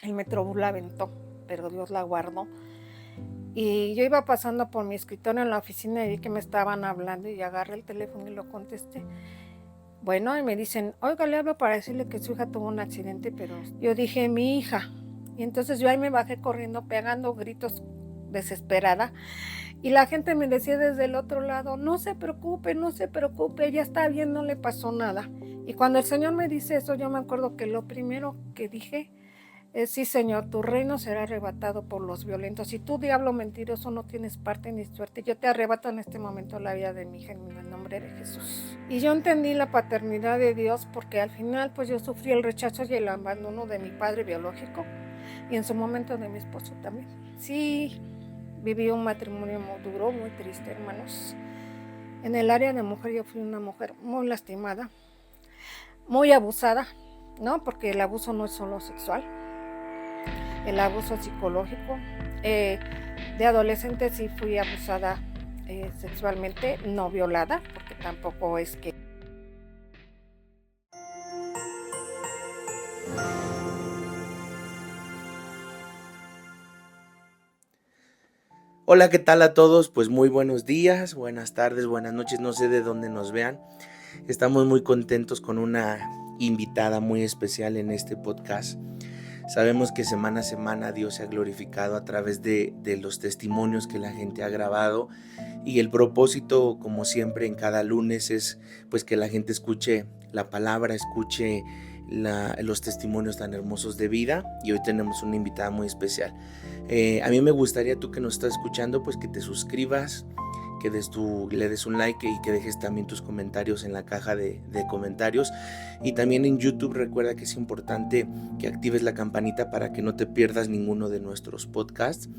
el Metrobús la aventó, pero Dios la guardó. Y yo iba pasando por mi escritorio en la oficina y vi que me estaban hablando y agarré el teléfono y lo contesté. Bueno, y me dicen, oiga, le hablo para decirle que su hija tuvo un accidente, pero yo dije, mi hija. Y entonces yo ahí me bajé corriendo, pegando gritos desesperada. Y la gente me decía desde el otro lado, no se preocupe, no se preocupe, ya está bien, no le pasó nada. Y cuando el Señor me dice eso, yo me acuerdo que lo primero que dije sí, Señor, tu reino será arrebatado por los violentos. Y tú, diablo mentiroso, no tienes parte ni suerte. Yo te arrebato en este momento la vida de mi hija en el nombre de Jesús. Y yo entendí la paternidad de Dios porque al final pues yo sufrí el rechazo y el abandono de mi padre biológico y en su momento de mi esposo también. Sí, viví un matrimonio muy duro, muy triste, hermanos. En el área de mujer yo fui una mujer muy lastimada, muy abusada, ¿no? Porque el abuso no es solo sexual, el abuso psicológico. De adolescente sí fui abusada sexualmente, no violada, porque tampoco es que... Hola, ¿qué tal a todos? Pues muy buenos días, buenas tardes, buenas noches, no sé de dónde nos vean. Estamos muy contentos con una invitada muy especial en este podcast. Sabemos que semana a semana Dios se ha glorificado a través de los testimonios que la gente ha grabado y el propósito, como siempre en cada lunes, es pues que la gente escuche la palabra, escuche los testimonios tan hermosos de vida, y hoy tenemos una invitada muy especial. A mí me gustaría, tú que nos estás escuchando, pues que te suscribas, que le des un like y que dejes también tus comentarios en la caja de comentarios. Y también en YouTube recuerda que es importante que actives la campanita para que no te pierdas ninguno de nuestros podcasts.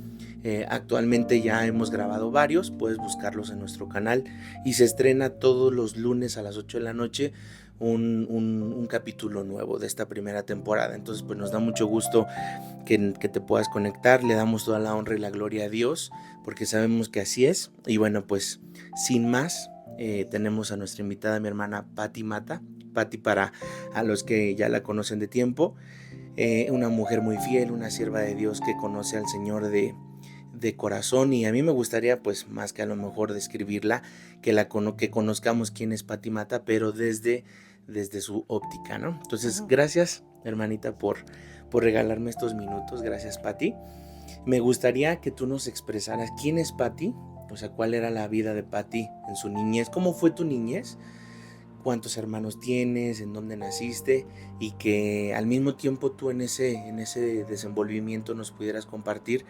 Actualmente ya hemos grabado varios, puedes buscarlos en nuestro canal y se estrena todos los lunes a las 8 de la noche un capítulo nuevo de esta primera temporada. Entonces pues nos da mucho gusto que te puedas conectar, le damos toda la honra y la gloria a Dios, porque sabemos que así es. Y bueno, pues sin más, tenemos a nuestra invitada, mi hermana Pati Mata. Pati, para a los que ya la conocen de tiempo, una mujer muy fiel, una sierva de Dios que conoce al Señor de corazón, y a mí me gustaría, pues más que a lo mejor describirla, que conozcamos quién es Pati Mata, pero desde su óptica, ¿no? Entonces, gracias, hermanita, por regalarme estos minutos. Gracias, Pati. Me gustaría que tú nos expresaras quién es Pati, o sea, cuál era la vida de Pati en su niñez, cómo fue tu niñez, cuántos hermanos tienes, en dónde naciste, y que al mismo tiempo tú en ese desenvolvimiento nos pudieras compartir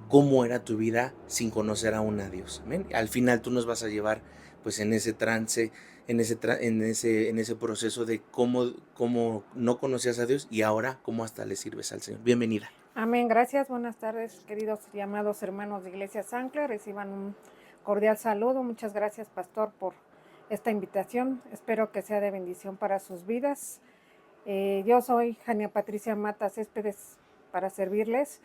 cómo era tu vida sin conocer aún a Dios. ¿Ven? Al final tú nos vas a llevar pues en ese trance, en ese proceso de cómo no conocías a Dios y ahora cómo hasta le sirves al Señor. Bienvenida. Amén, gracias, buenas tardes, queridos y amados hermanos de Iglesia Sancler, reciban un cordial saludo. Muchas gracias, pastor, por esta invitación. Espero que sea de bendición para sus vidas. Yo soy Jania Patricia Mata Céspedes para servirles.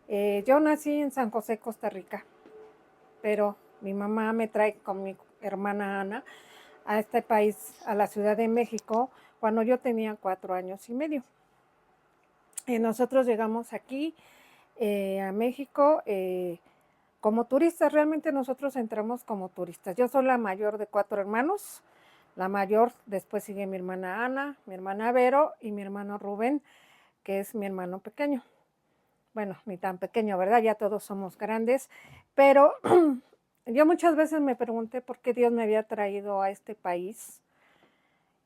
Yo nací en San José, Costa Rica, pero mi mamá me trae con mi hermana Ana a este país, a la Ciudad de México, cuando yo tenía 4 años y medio. Nosotros llegamos aquí a México como turistas. Realmente nosotros entramos como turistas. Yo soy la mayor de 4 hermanos. La mayor, después sigue mi hermana Ana, mi hermana Vero y mi hermano Rubén, que es mi hermano pequeño. Bueno, ni tan pequeño, ¿verdad? Ya todos somos grandes, pero yo muchas veces me pregunté por qué Dios me había traído a este país.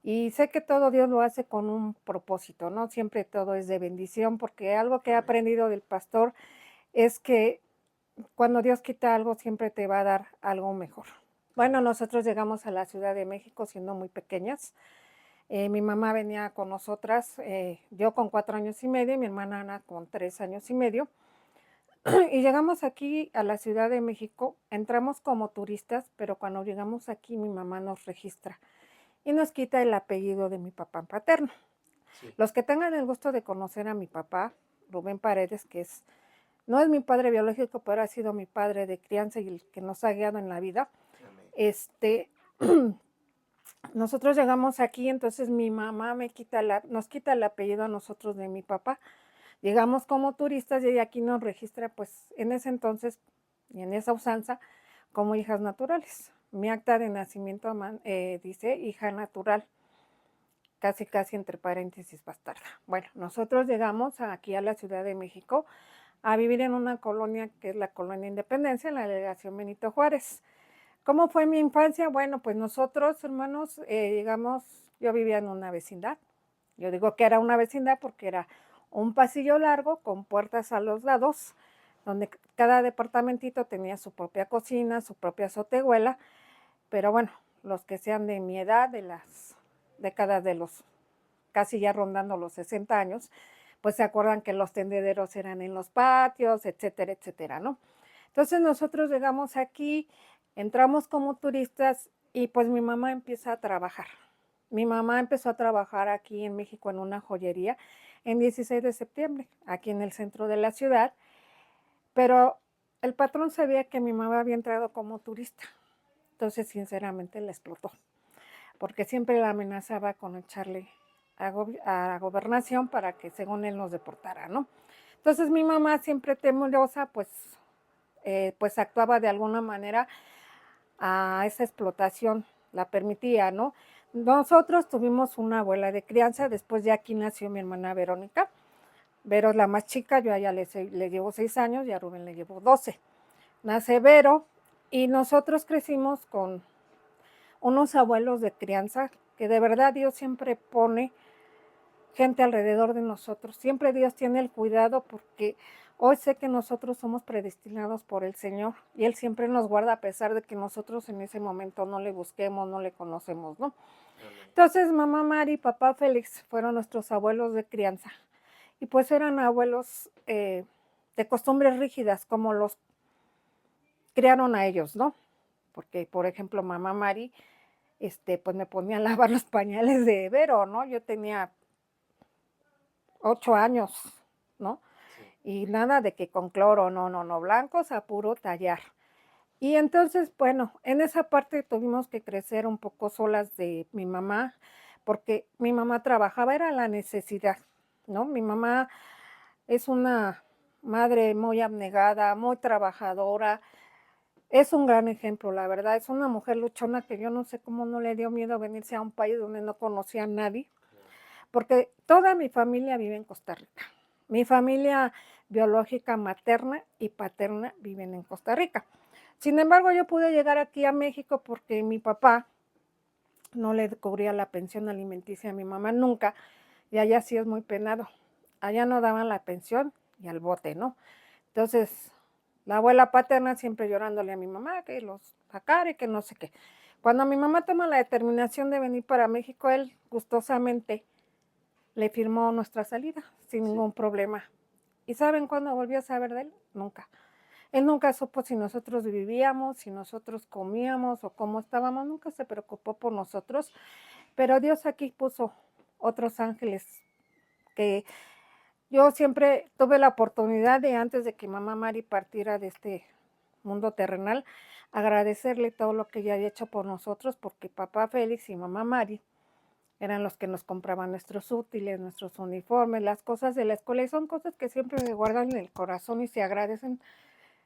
Y sé que todo Dios lo hace con un propósito, ¿no? Siempre todo es de bendición, porque algo que he aprendido del pastor es que cuando Dios quita algo, siempre te va a dar algo mejor. Bueno, nosotros llegamos a la Ciudad de México siendo muy pequeñas. Mi mamá venía con nosotras, yo con 4 años y medio, y mi hermana Ana con 3 años y medio. Y llegamos aquí a la Ciudad de México, entramos como turistas, pero cuando llegamos aquí mi mamá nos registra y nos quita el apellido de mi papá paterno. Sí. Los que tengan el gusto de conocer a mi papá, Rubén Paredes, que no es mi padre biológico, pero ha sido mi padre de crianza y el que nos ha guiado en la vida. Nosotros llegamos aquí, entonces mi mamá nos quita el apellido a nosotros de mi papá. Llegamos como turistas y ella aquí nos registra, pues en ese entonces y en esa usanza, como hijas naturales. Mi acta de nacimiento dice hija natural, casi entre paréntesis bastarda. Bueno, nosotros llegamos aquí a la Ciudad de México a vivir en una colonia que es la Colonia Independencia, en la delegación Benito Juárez. ¿Cómo fue mi infancia? Bueno, pues nosotros, hermanos, llegamos, yo vivía en una vecindad. Yo digo que era una vecindad porque era un pasillo largo con puertas a los lados, donde cada departamentito tenía su propia cocina, su propia azotehuela, pero bueno, los que sean de mi edad, de las décadas de los casi ya rondando los 60 años, pues se acuerdan que los tendederos eran en los patios, etcétera, etcétera, ¿no? Entonces nosotros llegamos aquí, entramos como turistas y pues mi mamá empieza a trabajar. Mi mamá empezó a trabajar aquí en México en una joyería en 16 de septiembre, aquí en el centro de la ciudad, pero el patrón sabía que mi mamá había entrado como turista, entonces sinceramente la explotó, porque siempre la amenazaba con echarle a gobernación para que según él nos deportara, ¿no? Entonces mi mamá siempre temerosa, pues actuaba de alguna manera a esa explotación, la permitía, ¿no? Nosotros tuvimos una abuela de crianza, después ya aquí nació mi hermana Verónica. Vero es la más chica, yo a ella le llevo 6 años y a Rubén le llevo 12. Nace Vero y nosotros crecimos con unos abuelos de crianza que de verdad Dios siempre pone gente alrededor de nosotros. Siempre Dios tiene el cuidado porque hoy sé que nosotros somos predestinados por el Señor y Él siempre nos guarda a pesar de que nosotros en ese momento no le busquemos, no le conocemos, ¿no? Entonces, mamá Mari y papá Félix fueron nuestros abuelos de crianza y pues eran abuelos de costumbres rígidas como los criaron a ellos, ¿no? Porque, por ejemplo, mamá Mari, pues me ponía a lavar los pañales de Vero, ¿no? Yo tenía 8 años, ¿no? Y nada de que con cloro, no, blancos a puro tallar. Y entonces, bueno, en esa parte tuvimos que crecer un poco solas de mi mamá, porque mi mamá trabajaba, era la necesidad, ¿no? Mi mamá es una madre muy abnegada, muy trabajadora, es un gran ejemplo, la verdad, es una mujer luchona que yo no sé cómo no le dio miedo venirse a un país donde no conocía a nadie, porque toda mi familia vive en Costa Rica. Mi familia biológica materna y paterna viven en Costa Rica. Sin embargo, yo pude llegar aquí a México porque mi papá no le cubría la pensión alimenticia a mi mamá nunca, y allá sí es muy penado. Allá no daban la pensión y al bote, ¿no? Entonces, la abuela paterna siempre llorándole a mi mamá que los sacara y que no sé qué. Cuando mi mamá toma la determinación de venir para México, él gustosamente le firmó nuestra salida sin ningún problema. ¿Y saben cuándo volvió a saber de él? Nunca. Él nunca supo si nosotros vivíamos, si nosotros comíamos o cómo estábamos, nunca se preocupó por nosotros, pero Dios aquí puso otros ángeles que yo siempre tuve la oportunidad de antes de que mamá Mari partiera de este mundo terrenal, agradecerle todo lo que ella había hecho por nosotros, porque papá Félix y mamá Mari eran los que nos compraban nuestros útiles, nuestros uniformes, las cosas de la escuela, y son cosas que siempre se guardan en el corazón y se agradecen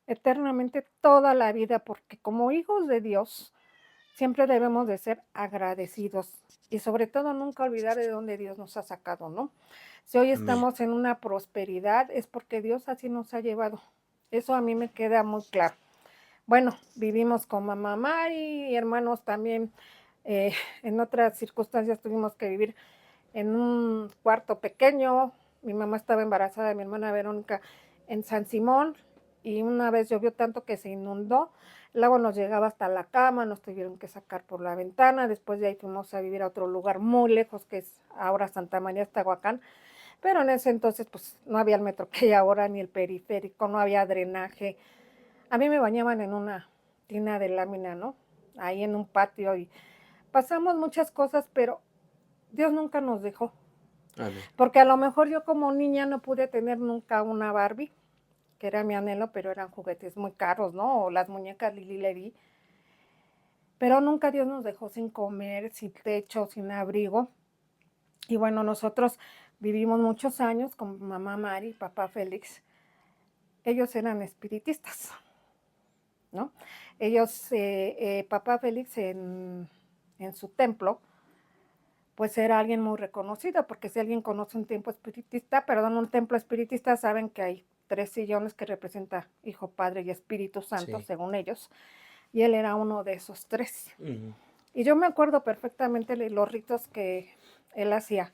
eternamente toda la vida, porque como hijos de Dios siempre debemos de ser agradecidos y sobre todo nunca olvidar de dónde Dios nos ha sacado, ¿no? Si hoy Amén. estamos en una prosperidad es porque Dios así nos ha llevado. Eso a mí me queda muy claro. Bueno, vivimos con mamá Mari y hermanos también. En otras circunstancias tuvimos que vivir en un cuarto pequeño. Mi mamá estaba embarazada de mi hermana Verónica en San Simón y una vez llovió tanto que se inundó. El agua nos llegaba hasta la cama, nos tuvieron que sacar por la ventana. Después de ahí fuimos a vivir a otro lugar muy lejos, que es ahora Santa María Tahuacán. Pero en ese entonces pues no había el metro que hay ahora, ni el periférico, no había drenaje. A mí me bañaban en una tina de lámina, ¿no? Ahí en un patio y pasamos muchas cosas, pero Dios nunca nos dejó. Amén. Porque a lo mejor yo como niña no pude tener nunca una Barbie, que era mi anhelo, pero eran juguetes muy caros, ¿no? O las muñecas Lili Ledi. Pero nunca Dios nos dejó sin comer, sin techo, sin abrigo. Y bueno, nosotros vivimos muchos años con mamá Mari y papá Félix. Ellos eran espiritistas, ¿no? Ellos, papá Félix en su templo, pues era alguien muy reconocido, porque si alguien conoce un templo espiritista, saben que hay 3 sillones que representa Hijo, Padre y Espíritu Santo, Sí. según ellos, y él era uno de esos 3. Ujú. Y yo me acuerdo perfectamente de los ritos que él hacía.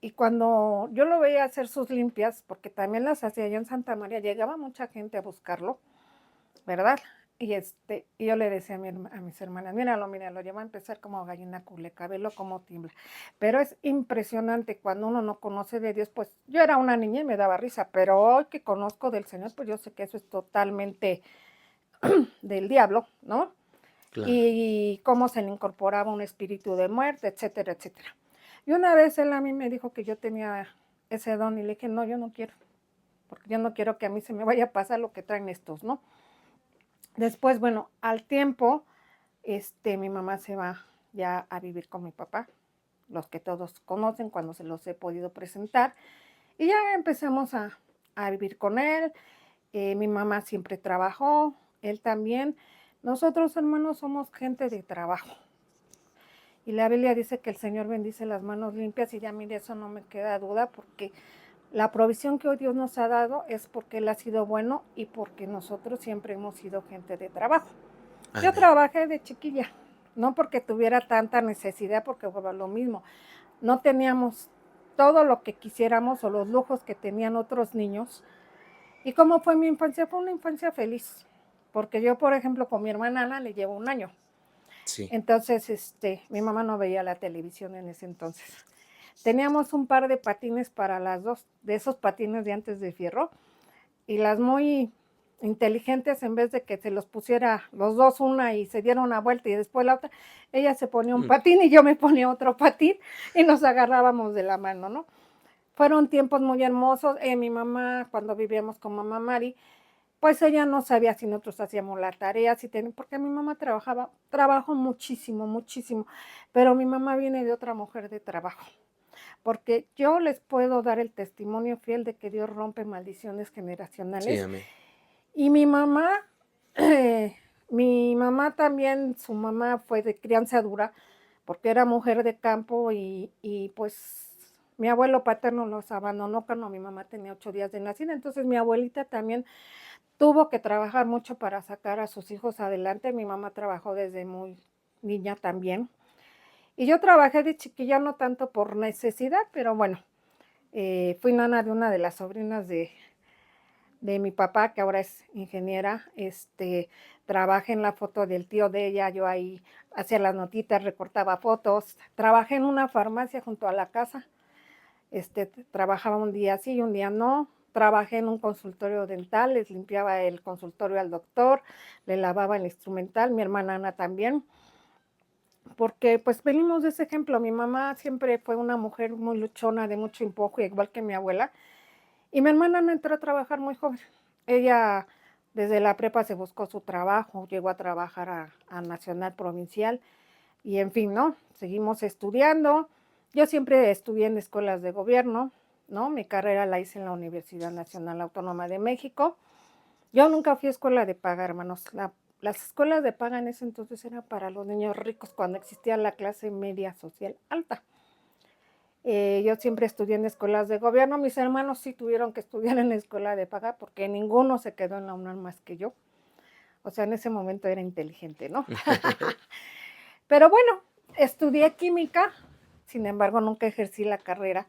Y cuando yo lo veía hacer sus limpias, porque también las hacía yo en Santa María, llegaba mucha gente a buscarlo, ¿verdad? Y yo le decía a mis hermanas, míralo, ya va a empezar como gallina culeca, velo como tiembla. Pero es impresionante cuando uno no conoce de Dios, pues yo era una niña y me daba risa, pero hoy que conozco del Señor, pues yo sé que eso es totalmente del diablo, ¿no? Claro. Y cómo se le incorporaba un espíritu de muerte, etcétera, etcétera. Y una vez él a mí me dijo que yo tenía ese don y le dije, no, yo no quiero, porque yo no quiero que a mí se me vaya a pasar lo que traen estos, ¿no? Después, bueno, al tiempo, mi mamá se va ya a vivir con mi papá, los que todos conocen cuando se los he podido presentar, y ya empezamos a vivir con él. Mi mamá siempre trabajó, él también. Nosotros, hermanos, somos gente de trabajo. Y la Biblia dice que el Señor bendice las manos limpias, y ya mire, eso no me queda duda, porque la provisión que hoy Dios nos ha dado es porque Él ha sido bueno y porque nosotros siempre hemos sido gente de trabajo. Yo Amén. trabajé de chiquilla, no porque tuviera tanta necesidad, porque fue lo mismo. No teníamos todo lo que quisiéramos o los lujos que tenían otros niños. ¿Y cómo fue mi infancia? Fue una infancia feliz, porque yo, por ejemplo, con mi hermana Ana le llevo 1 año. Sí. Entonces, mi mamá no veía la televisión en ese entonces. Teníamos un par de patines para las dos, de esos patines de antes de fierro, y las muy inteligentes, en vez de que se los pusiera los dos una y se diera una vuelta y después la otra, ella se ponía un patín y yo me ponía otro patín y nos agarrábamos de la mano, ¿no? Fueron tiempos muy hermosos. Mi mamá, cuando vivíamos con mamá Mari, pues ella no sabía si nosotros hacíamos la tarea, porque mi mamá trabajó muchísimo, muchísimo, pero mi mamá viene de otra mujer de trabajo, porque yo les puedo dar el testimonio fiel de que Dios rompe maldiciones Sí, generacionales. amén. Y mi mamá también, su mamá fue de crianza dura, porque era mujer de campo y pues mi abuelo paterno los abandonó cuando mi mamá tenía 8 días de nacida, entonces mi abuelita también tuvo que trabajar mucho para sacar a sus hijos adelante. Mi mamá trabajó desde muy niña también. Y yo trabajé de chiquilla, no tanto por necesidad, pero bueno, fui nana de una de las sobrinas de mi papá, que ahora es ingeniera. Trabajé en la foto del tío de ella, yo ahí hacía las notitas, recortaba fotos. Trabajé en una farmacia junto a la casa. Trabajaba un día sí y un día no. Trabajé en un consultorio dental, les limpiaba el consultorio al doctor, le lavaba el instrumental, mi hermana Ana también, porque pues venimos de ese ejemplo. Mi mamá siempre fue una mujer muy luchona, de mucho empuje, igual que mi abuela, y mi hermana Ana entró a trabajar muy joven. Ella desde la prepa se buscó su trabajo, llegó a trabajar a Nacional Provincial, y en fin, ¿no? Seguimos estudiando. Yo siempre estudié en escuelas de gobierno, ¿no? Mi carrera la hice en la Universidad Nacional Autónoma de México. Yo nunca fui a escuela de paga, hermanos. Las escuelas de paga en ese entonces eran para los niños ricos, cuando existía la clase media social alta. Yo siempre estudié en escuelas de gobierno. Mis hermanos sí tuvieron que estudiar en la escuela de paga, porque ninguno se quedó en la UNAM más que yo. O sea, en ese momento era inteligente, ¿no? Pero bueno, estudié química, sin embargo nunca ejercí la carrera,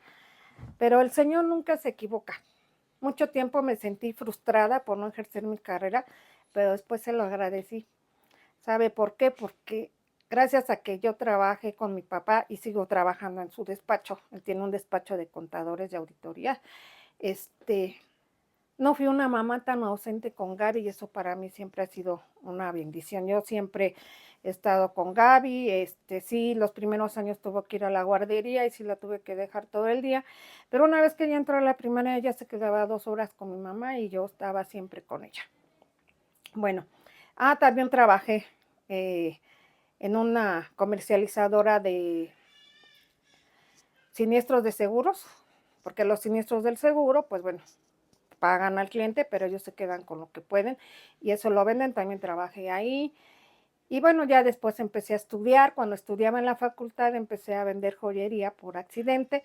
pero el Señor nunca se equivoca. Mucho tiempo me sentí frustrada por no ejercer mi carrera, pero después se lo agradecí. ¿Sabe por qué? Porque gracias a que yo trabajé con mi papá y sigo trabajando en su despacho, él tiene un despacho de contadores de auditoría, no fui una mamá tan ausente con Gaby, y eso para mí siempre ha sido una bendición. Yo siempre he estado con Gaby. Sí, los primeros años tuvo que ir a la guardería y sí la tuve que dejar todo el día, pero una vez que ella entró a la primaria, ella se quedaba 2 horas con mi mamá y yo estaba siempre con ella. Bueno, también trabajé en una comercializadora siniestros de seguros, porque los siniestros del seguro, pues bueno, pagan al cliente, pero ellos se quedan con lo que pueden y eso lo venden. También trabajé ahí. Y bueno, ya después empecé a estudiar. Cuando estudiaba en la facultad empecé a vender joyería por accidente,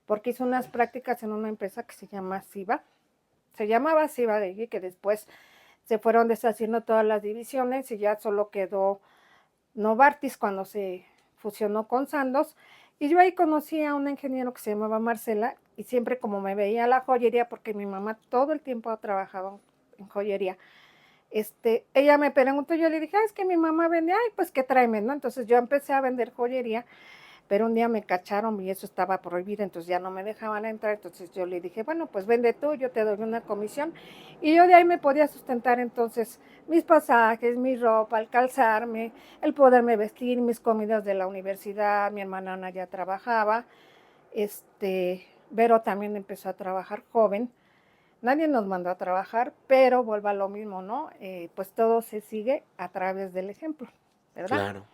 porque hice unas prácticas en una empresa que se llama Siva. Se llamaba Siva de allí, que después se fueron deshaciendo todas las divisiones y ya solo quedó Novartis cuando se fusionó con Sandoz. Y yo ahí conocí a un ingeniero que se llamaba Marcela y siempre como me veía la joyería, porque mi mamá todo el tiempo ha trabajado en joyería, ella me preguntó, yo le dije, es que mi mamá vende, ay, pues que tráeme, ¿no? Entonces yo empecé a vender joyería, pero un día me cacharon y eso estaba prohibido, entonces ya no me dejaban entrar. Entonces yo le dije, bueno, pues vende tú, yo te doy una comisión, y yo de ahí me podía sustentar entonces mis pasajes, mi ropa, el calzarme, el poderme vestir, mis comidas de la universidad. Mi hermana Ana ya trabajaba, Vero también empezó a trabajar joven. Nadie nos mandó a trabajar, pero vuelve a lo mismo, ¿no? Pues todo se sigue a través del ejemplo, ¿verdad? Claro.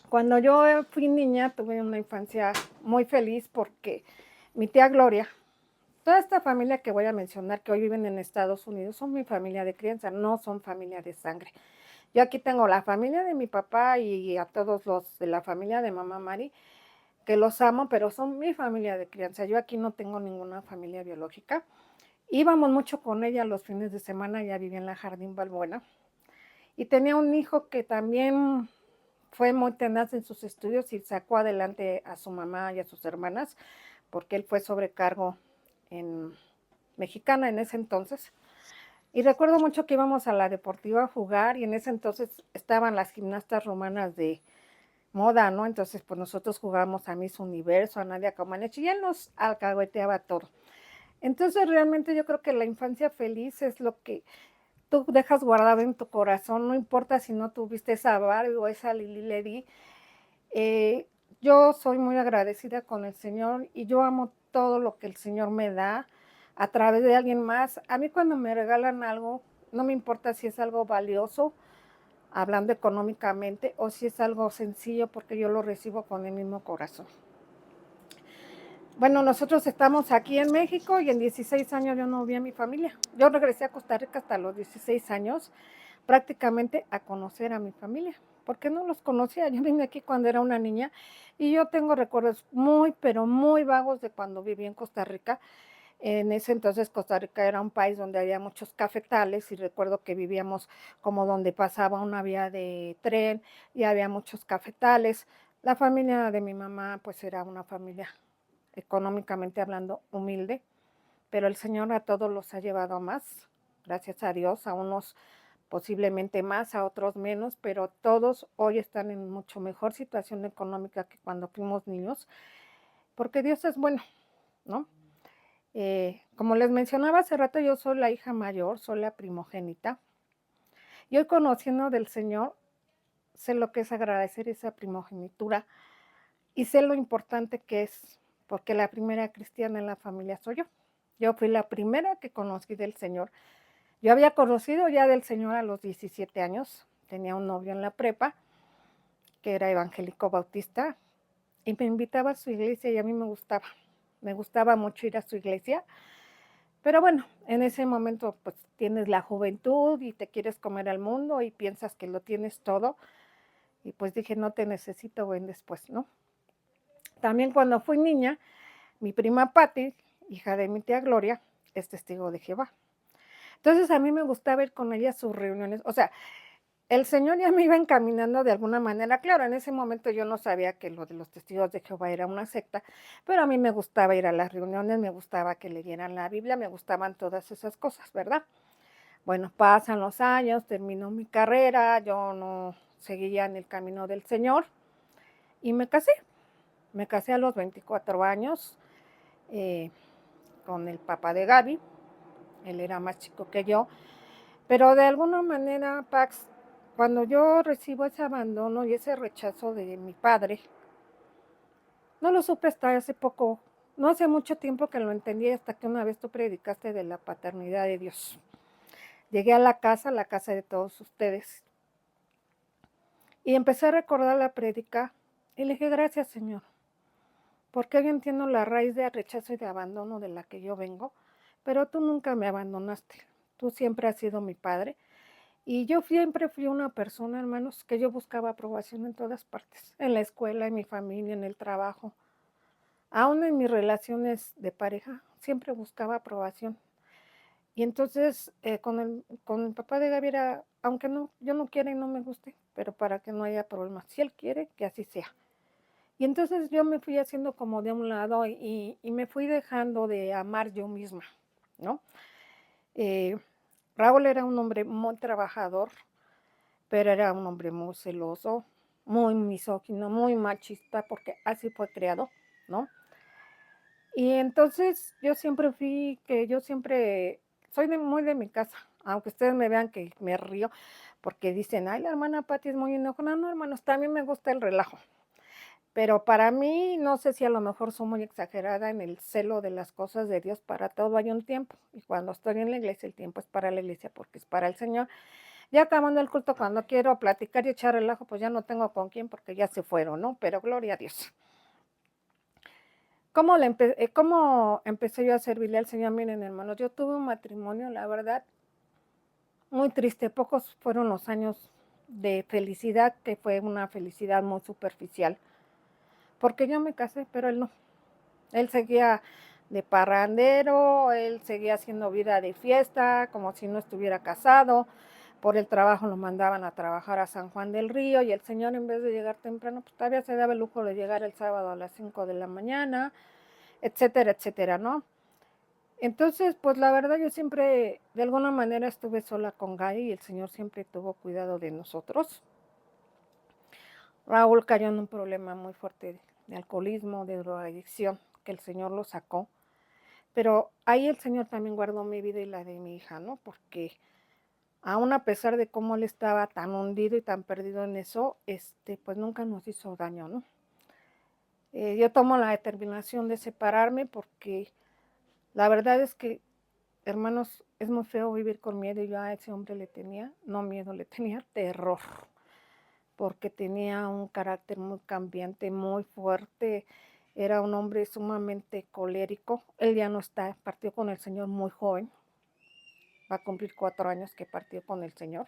Cuando yo fui niña tuve una infancia muy feliz porque mi tía Gloria, toda esta familia que voy a mencionar que hoy viven en Estados Unidos son mi familia de crianza, no son familia de sangre. Yo aquí tengo la familia de mi papá y a todos los de la familia de mamá Mari, que los amo, pero son mi familia de crianza. Yo aquí no tengo ninguna familia biológica. Íbamos mucho con ella los fines de semana, ella vivía en la Jardín Balbuena. Y tenía un hijo que también fue muy tenaz en sus estudios y sacó adelante a su mamá y a sus hermanas, porque él fue sobrecargo en Mexicana en ese entonces. Y recuerdo mucho que íbamos a la deportiva a jugar y en ese entonces estaban las gimnastas romanas de moda, ¿no? Entonces, pues nosotros jugábamos a Miss Universo, a Nadia Comaneci y él nos alcahueteaba todo. Entonces, realmente yo creo que la infancia feliz es lo que tú dejas guardado en tu corazón, no importa si no tuviste esa Barbie o esa Lili Ledy. Eh, yo soy muy agradecida con el Señor y yo amo todo lo que el Señor me da a través de alguien más. A mí cuando me regalan algo, no me importa si es algo valioso, hablando económicamente, o si es algo sencillo, porque yo lo recibo con el mismo corazón. Bueno, nosotros estamos aquí en México y en 16 años yo no vi a mi familia. Yo regresé a Costa Rica hasta los 16 años, prácticamente a conocer a mi familia, porque no los conocía. Yo vine aquí cuando era una niña y yo tengo recuerdos muy, pero muy vagos de cuando viví en Costa Rica. En ese entonces Costa Rica era un país donde había muchos cafetales y recuerdo que vivíamos como donde pasaba una vía de tren y había muchos cafetales. La familia de mi mamá pues era una familia económicamente hablando humilde, pero el Señor a todos los ha llevado a más, gracias a Dios, a unos posiblemente más, a otros menos, pero todos hoy están en mucho mejor situación económica que cuando fuimos niños, porque Dios es bueno, ¿no? Como les mencionaba hace rato, yo soy la hija mayor, soy la primogénita, y hoy conociendo del Señor, sé lo que es agradecer esa primogenitura y sé lo importante que es, porque la primera cristiana en la familia soy yo. Yo fui la primera que conocí del Señor. Yo había conocido ya del Señor a los 17 años, tenía un novio en la prepa, que era evangélico bautista, y me invitaba a su iglesia y a mí me gustaba mucho ir a su iglesia, pero bueno, en ese momento pues tienes la juventud y te quieres comer al mundo y piensas que lo tienes todo, y pues dije, no te necesito, ven después, ¿no? También cuando fui niña, mi prima Patti, hija de mi tía Gloria, es testigo de Jehová. Entonces a mí me gustaba ir con ella a sus reuniones, o sea, el Señor ya me iba encaminando de alguna manera. Claro, en ese momento yo no sabía que lo de los testigos de Jehová era una secta, pero a mí me gustaba ir a las reuniones, me gustaba que leyeran la Biblia, me gustaban todas esas cosas, ¿verdad? Bueno, pasan los años, terminó mi carrera, yo no seguía en el camino del Señor y me casé. Me casé a los 24 años con el papá de Gaby, él era más chico que yo, pero de alguna manera, Pax, cuando yo recibo ese abandono y ese rechazo de mi padre, no lo supe hasta hace poco, no hace mucho tiempo que lo entendí, hasta que una vez tú predicaste de la paternidad de Dios. Llegué a la casa de todos ustedes, y empecé a recordar la prédica y le dije, gracias Señor, porque yo entiendo la raíz de rechazo y de abandono de la que yo vengo, pero tú nunca me abandonaste. Tú siempre has sido mi padre. Y yo siempre fui una persona, hermanos, que yo buscaba aprobación en todas partes, en la escuela, en mi familia, en el trabajo, aún en mis relaciones de pareja, siempre buscaba aprobación. Y entonces, con el papá de Gaby era, aunque no, yo no quiera y no me guste, pero para que no haya problemas, si él quiere, que así sea. Y entonces yo me fui haciendo como de un lado y me fui dejando de amar yo misma, ¿no? Eh, Raúl era un hombre muy trabajador, pero era un hombre muy celoso, muy misógino, muy machista, porque así fue creado, ¿no? Y entonces yo siempre soy muy de mi casa, aunque ustedes me vean que me río, porque dicen, ay, la hermana Pati es muy enojona. No, hermanos, también me gusta el relajo. Pero para mí, no sé si a lo mejor soy muy exagerada en el celo de las cosas de Dios, para todo hay un tiempo. Y cuando estoy en la iglesia, el tiempo es para la iglesia porque es para el Señor. Ya acabando el culto, cuando quiero platicar y echar relajo, pues ya no tengo con quién porque ya se fueron, ¿no? Pero gloria a Dios. ¿Cómo empecé yo a servirle al Señor? Miren, hermanos, yo tuve un matrimonio, la verdad, muy triste. Pocos fueron los años de felicidad, que fue una felicidad muy superficial. Porque yo me casé, pero él no. Él seguía de parrandero, él seguía haciendo vida de fiesta, como si no estuviera casado. Por el trabajo lo mandaban a trabajar a San Juan del Río y el señor, en vez de llegar temprano, pues todavía se daba el lujo de llegar el sábado a las 5 de la mañana, etcétera, etcétera, ¿no? Entonces, pues la verdad yo siempre, de alguna manera, estuve sola con Gaby y el señor siempre tuvo cuidado de nosotros. Raúl cayó en un problema muy fuerte de alcoholismo, de drogadicción, que el señor lo sacó. Pero ahí el señor también guardó mi vida y la de mi hija, ¿no? Porque aún a pesar de cómo él estaba tan hundido y tan perdido en eso, pues nunca nos hizo daño, ¿no? Yo tomo la determinación de separarme porque la verdad es que, hermanos, es muy feo vivir con miedo y yo a ese hombre le tenía, no miedo, le tenía terror, porque tenía un carácter muy cambiante, muy fuerte, era un hombre sumamente colérico. Él ya no está, partió con el Señor muy joven, va a cumplir 4 años que partió con el Señor.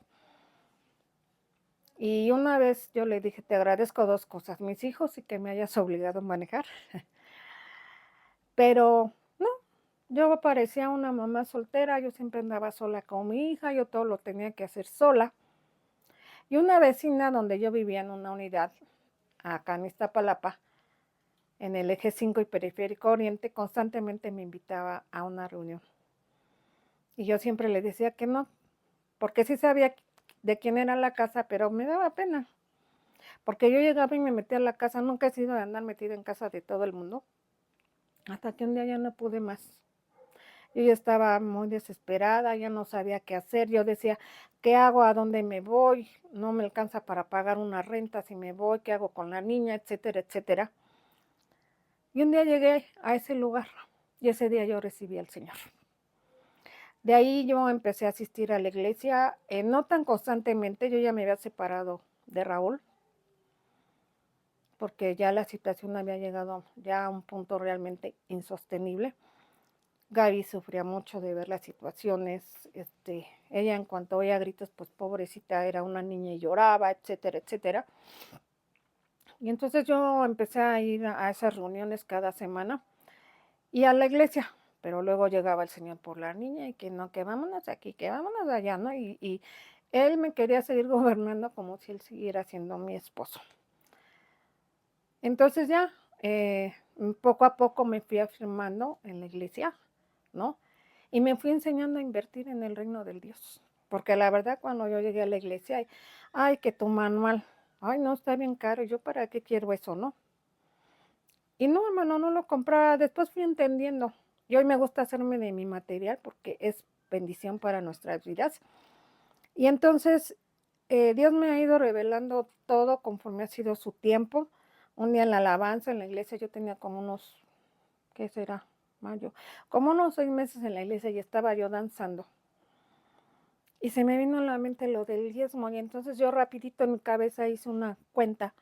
Y una vez yo le dije, te agradezco 2 cosas, mis hijos y que me hayas obligado a manejar. Pero no, yo parecía una mamá soltera, yo siempre andaba sola con mi hija, yo todo lo tenía que hacer sola. Y una vecina donde yo vivía en una unidad, acá en Iztapalapa, en el eje 5 y periférico oriente, constantemente me invitaba a una reunión. Y yo siempre le decía que no, porque sí sabía de quién era la casa, pero me daba pena. Porque yo llegaba y me metía a la casa, nunca he sido de andar metida en casa de todo el mundo, hasta que un día ya no pude más. Yo ya estaba muy desesperada, ya no sabía qué hacer, yo decía, ¿qué hago? ¿A dónde me voy? No me alcanza para pagar una renta si me voy, ¿qué hago con la niña? Etcétera, etcétera. Y un día llegué a ese lugar y ese día yo recibí al Señor. De ahí yo empecé a asistir a la iglesia, no tan constantemente, yo ya me había separado de Raúl, porque ya la situación había llegado ya a un punto realmente insostenible. Gaby sufría mucho de ver las situaciones, ella en cuanto oía gritos, pues pobrecita, era una niña y lloraba, etcétera, etcétera. Y entonces yo empecé a ir a esas reuniones cada semana y a la iglesia, pero luego llegaba el Señor por la niña y que no, que vámonos aquí, que vámonos allá, ¿no? Y él me quería seguir gobernando como si él siguiera siendo mi esposo. Entonces ya, poco a poco me fui afirmando en la iglesia, ¿no? Y me fui enseñando a invertir en el reino del Dios. Porque la verdad, cuando yo llegué a la iglesia, ay, que tu manual, ay, no, está bien caro, yo para qué quiero eso, ¿no? Y no, hermano, no lo compraba, después fui entendiendo. Y hoy me gusta hacerme de mi material porque es bendición para nuestras vidas. Y entonces, Dios me ha ido revelando todo conforme ha sido su tiempo. Un día en la alabanza, en la iglesia, yo tenía como unos, ¿qué será? Mayo, como unos 6 meses en la iglesia y estaba yo danzando. Y se me vino a la mente lo del diezmo y entonces yo rapidito en mi cabeza hice una cuenta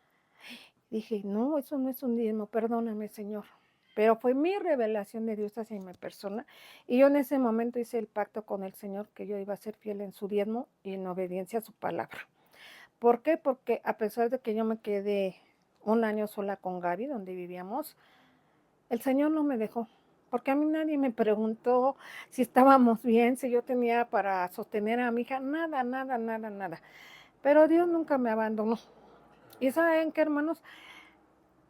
Dije, no, eso no es un diezmo, perdóname, Señor. Pero fue mi revelación de Dios hacia mi persona. Y yo en ese momento hice el pacto con el Señor que yo iba a ser fiel en su diezmo y en obediencia a su palabra. ¿Por qué? Porque a pesar de que yo me quedé un año sola con Gaby, donde vivíamos, el Señor no me dejó. Porque a mí nadie me preguntó si estábamos bien, si yo tenía para sostener a mi hija, nada, nada, nada, nada. Pero Dios nunca me abandonó. Y saben qué, hermanos,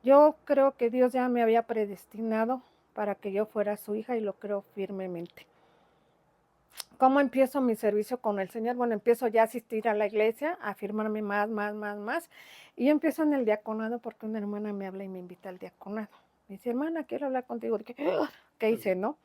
yo creo que Dios ya me había predestinado para que yo fuera su hija y lo creo firmemente. ¿Cómo empiezo mi servicio con el Señor? Bueno, empiezo ya a asistir a la iglesia, a afirmarme más, más, más, más. Y yo empiezo en el diaconado porque una hermana me habla y me invita al diaconado. Me dice, hermana, quiero hablar contigo. ¿Qué hice, no?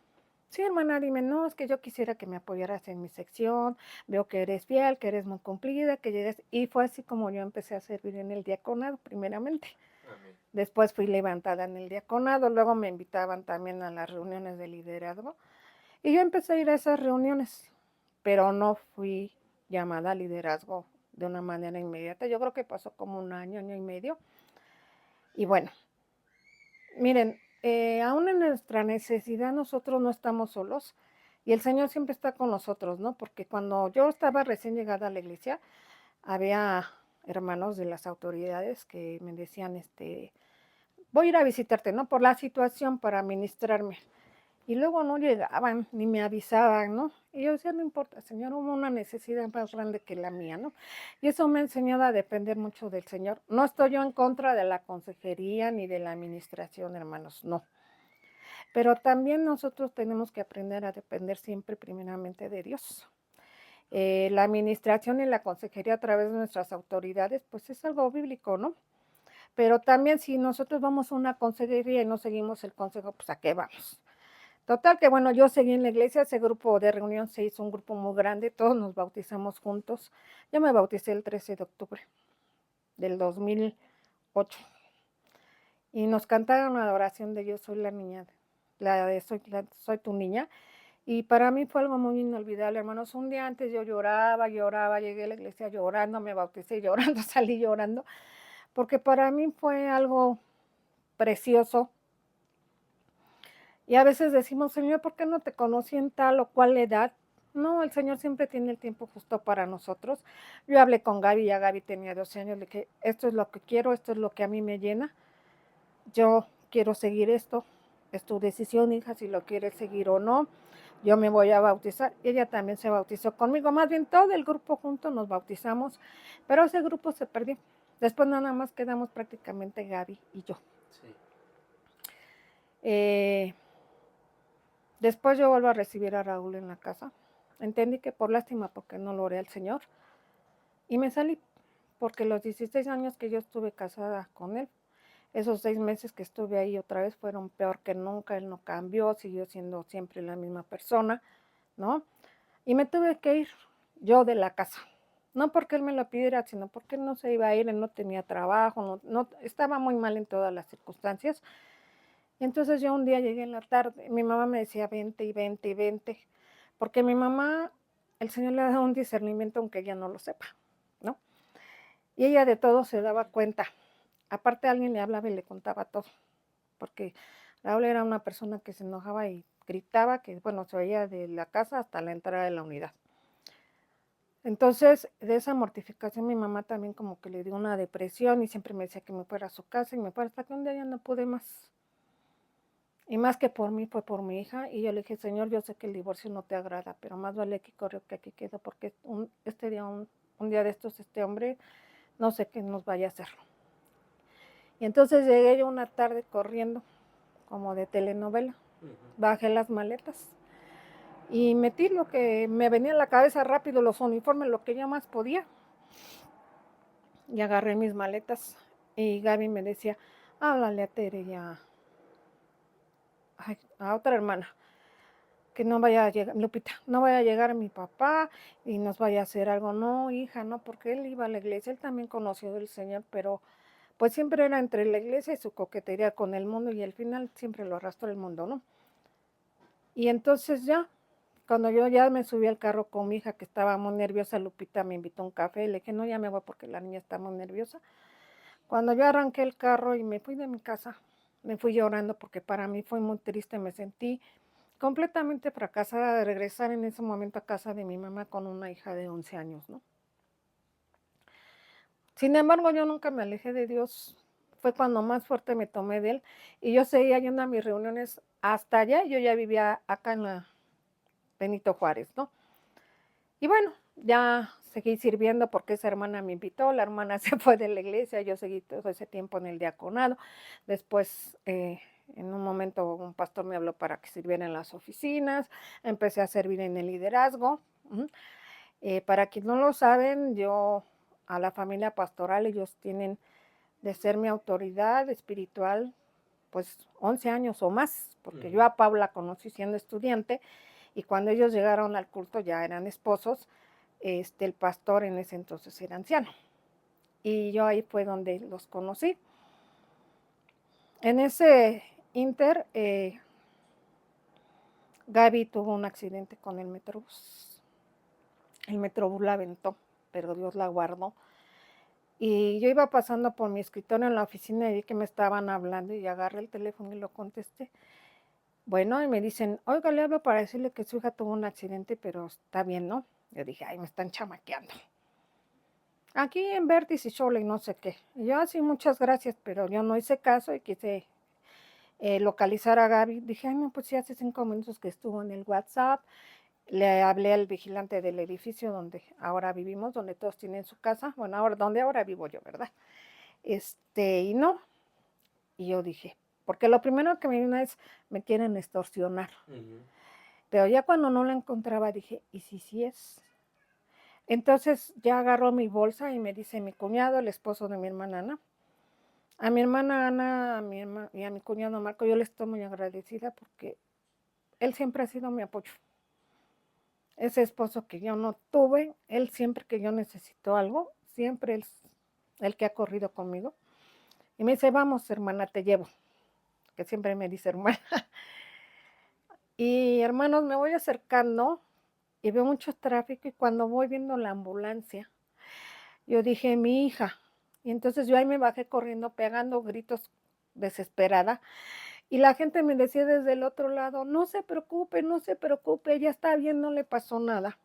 Sí, hermana, dime, no, es que yo quisiera que me apoyaras en mi sección, veo que eres fiel, que eres muy cumplida, que llegues. Y fue así como yo empecé a servir en el diaconado, primeramente. Amén. Después fui levantada en el diaconado, luego me invitaban también a las reuniones de liderazgo. Y yo empecé a ir a esas reuniones, pero no fui llamada a liderazgo de una manera inmediata. Yo creo que pasó como un año, año y medio. Y bueno, miren, aún en nuestra necesidad nosotros no estamos solos y el Señor siempre está con nosotros, ¿no? Porque cuando yo estaba recién llegada a la iglesia, había hermanos de las autoridades que me decían, voy a ir a visitarte, ¿no? Por la situación para ministrarme. Y luego no llegaban, ni me avisaban, ¿no? Y yo decía, no importa, Señor, hubo una necesidad más grande que la mía, ¿no? Y eso me ha enseñado a depender mucho del Señor. No estoy yo en contra de la consejería ni de la administración, hermanos, no. Pero también nosotros tenemos que aprender a depender siempre primeramente de Dios. La administración y la consejería a través de nuestras autoridades, pues es algo bíblico, ¿no? Pero también si nosotros vamos a una consejería y no seguimos el consejo, pues ¿a qué vamos? Total que bueno, yo seguí en la iglesia, ese grupo de reunión se hizo un grupo muy grande, todos nos bautizamos juntos. Yo me bauticé el 13 de octubre del 2008 y nos cantaron la oración de Yo soy la niña, soy tu niña. Y para mí fue algo muy inolvidable, hermanos. Un día antes yo lloraba, llegué a la iglesia llorando, me bauticé llorando, salí llorando, porque para mí fue algo precioso. Y a veces decimos, Señor, ¿por qué no te conocí en tal o cual edad? No, el Señor siempre tiene el tiempo justo para nosotros. Yo hablé con Gaby, ya Gaby tenía 12 años, le dije, esto es lo que quiero, esto es lo que a mí me llena. Yo quiero seguir esto, es tu decisión, hija, si lo quieres seguir o no. Yo me voy a bautizar. Y ella también se bautizó conmigo, más bien todo el grupo junto nos bautizamos, pero ese grupo se perdió. Después nada más quedamos prácticamente Gaby y yo. Sí. Después yo vuelvo a recibir a Raúl en la casa. Entendí que por lástima, porque no lo oré al Señor. Y me salí, porque los 16 años que yo estuve casada con él, esos 6 meses que estuve ahí otra vez fueron peor que nunca. Él no cambió, siguió siendo siempre la misma persona, ¿no? Y me tuve que ir yo de la casa. No porque él me lo pidiera, sino porque él no se iba a ir, él no tenía trabajo, no, estaba muy mal en todas las circunstancias. Y entonces yo un día llegué en la tarde, mi mamá me decía, vente y vente y vente, porque mi mamá, el Señor le ha dado un discernimiento aunque ella no lo sepa, ¿no? Y ella de todo se daba cuenta. Aparte alguien le hablaba y le contaba todo, porque Raúl era una persona que se enojaba y gritaba, que bueno, se oía de la casa hasta la entrada de la unidad. Entonces, de esa mortificación mi mamá también como que le dio una depresión y siempre me decía que me fuera a su casa y me fuera, hasta que un día ya no pude más. Y más que por mí, fue por mi hija. Y yo le dije, Señor, yo sé que el divorcio no te agrada, pero más vale que corrió que aquí quedo, porque un día de estos, este hombre, no sé qué nos vaya a hacer. Y entonces llegué yo una tarde corriendo, como de telenovela. Bajé las maletas y metí lo que me venía a la cabeza rápido, los uniformes, lo que yo más podía. Y agarré mis maletas. Y Gaby me decía, háblale a Tere y a otra hermana, que no vaya a llegar, Lupita, no vaya a llegar mi papá y nos vaya a hacer algo. No, hija, no, porque él iba a la iglesia, él también conoció del Señor, pero pues siempre era entre la iglesia y su coquetería con el mundo y al final siempre lo arrastró el mundo, ¿no? Y entonces ya, cuando yo ya me subí al carro con mi hija que estaba muy nerviosa, Lupita me invitó a un café, le dije, no, ya me voy porque la niña está muy nerviosa. Cuando yo arranqué el carro y me fui de mi casa, me fui llorando porque para mí fue muy triste, me sentí completamente fracasada de regresar en ese momento a casa de mi mamá con una hija de 11 años, ¿no? Sin embargo, yo nunca me alejé de Dios. Fue cuando más fuerte me tomé de Él y yo seguía yendo a mis reuniones hasta allá. Yo ya vivía acá en la Benito Juárez, ¿no? Y bueno, ya seguí sirviendo porque esa hermana me invitó, la hermana se fue de la iglesia, yo seguí todo ese tiempo en el diaconado. Después, en un momento, un pastor me habló para que sirviera en las oficinas, empecé a servir en el liderazgo. Para quien no lo saben, yo a la familia pastoral, ellos tienen de ser mi autoridad espiritual, pues 11 años o más, porque yo a Paula conocí siendo estudiante y cuando ellos llegaron al culto ya eran esposos. El pastor en ese entonces era anciano y yo ahí fue donde los conocí. En ese inter, Gaby tuvo un accidente con el Metrobús. El Metrobús la aventó, pero Dios la guardó. Y yo iba pasando por mi escritorio en la oficina y vi que me estaban hablando y agarré el teléfono y lo contesté. Bueno, y me dicen, oiga, le hablo para decirle que su hija tuvo un accidente, pero está bien, ¿no? Yo dije, ay, me están chamaqueando. Aquí en Vértice y Shola y no sé qué. Y yo, así, muchas gracias, pero yo no hice caso y quise localizar a Gaby. Dije, ay, no, pues sí, hace 5 minutos que estuvo en el WhatsApp. Le hablé al vigilante del edificio donde ahora vivimos, donde todos tienen su casa. Bueno, ahora, donde ahora vivo yo, ¿verdad? Y no. Y yo dije, porque lo primero que me vino es, me quieren extorsionar. Pero ya cuando no la encontraba dije, ¿y si sí es? Entonces ya agarró mi bolsa y me dice mi cuñado, el esposo de mi hermana Ana. A mi hermana Ana y a mi cuñado Marco, yo les estoy muy agradecida porque él siempre ha sido mi apoyo. Ese esposo que yo no tuve, él siempre que yo necesito algo, siempre es el que ha corrido conmigo. Y me dice, vamos hermana, te llevo. Que siempre me dice hermana. Y hermanos, me voy acercando y veo mucho tráfico y cuando voy viendo la ambulancia, yo dije, mi hija. Y entonces yo ahí me bajé corriendo, pegando gritos desesperada. Y la gente me decía desde el otro lado, no se preocupe, no se preocupe, ya está bien, no le pasó nada.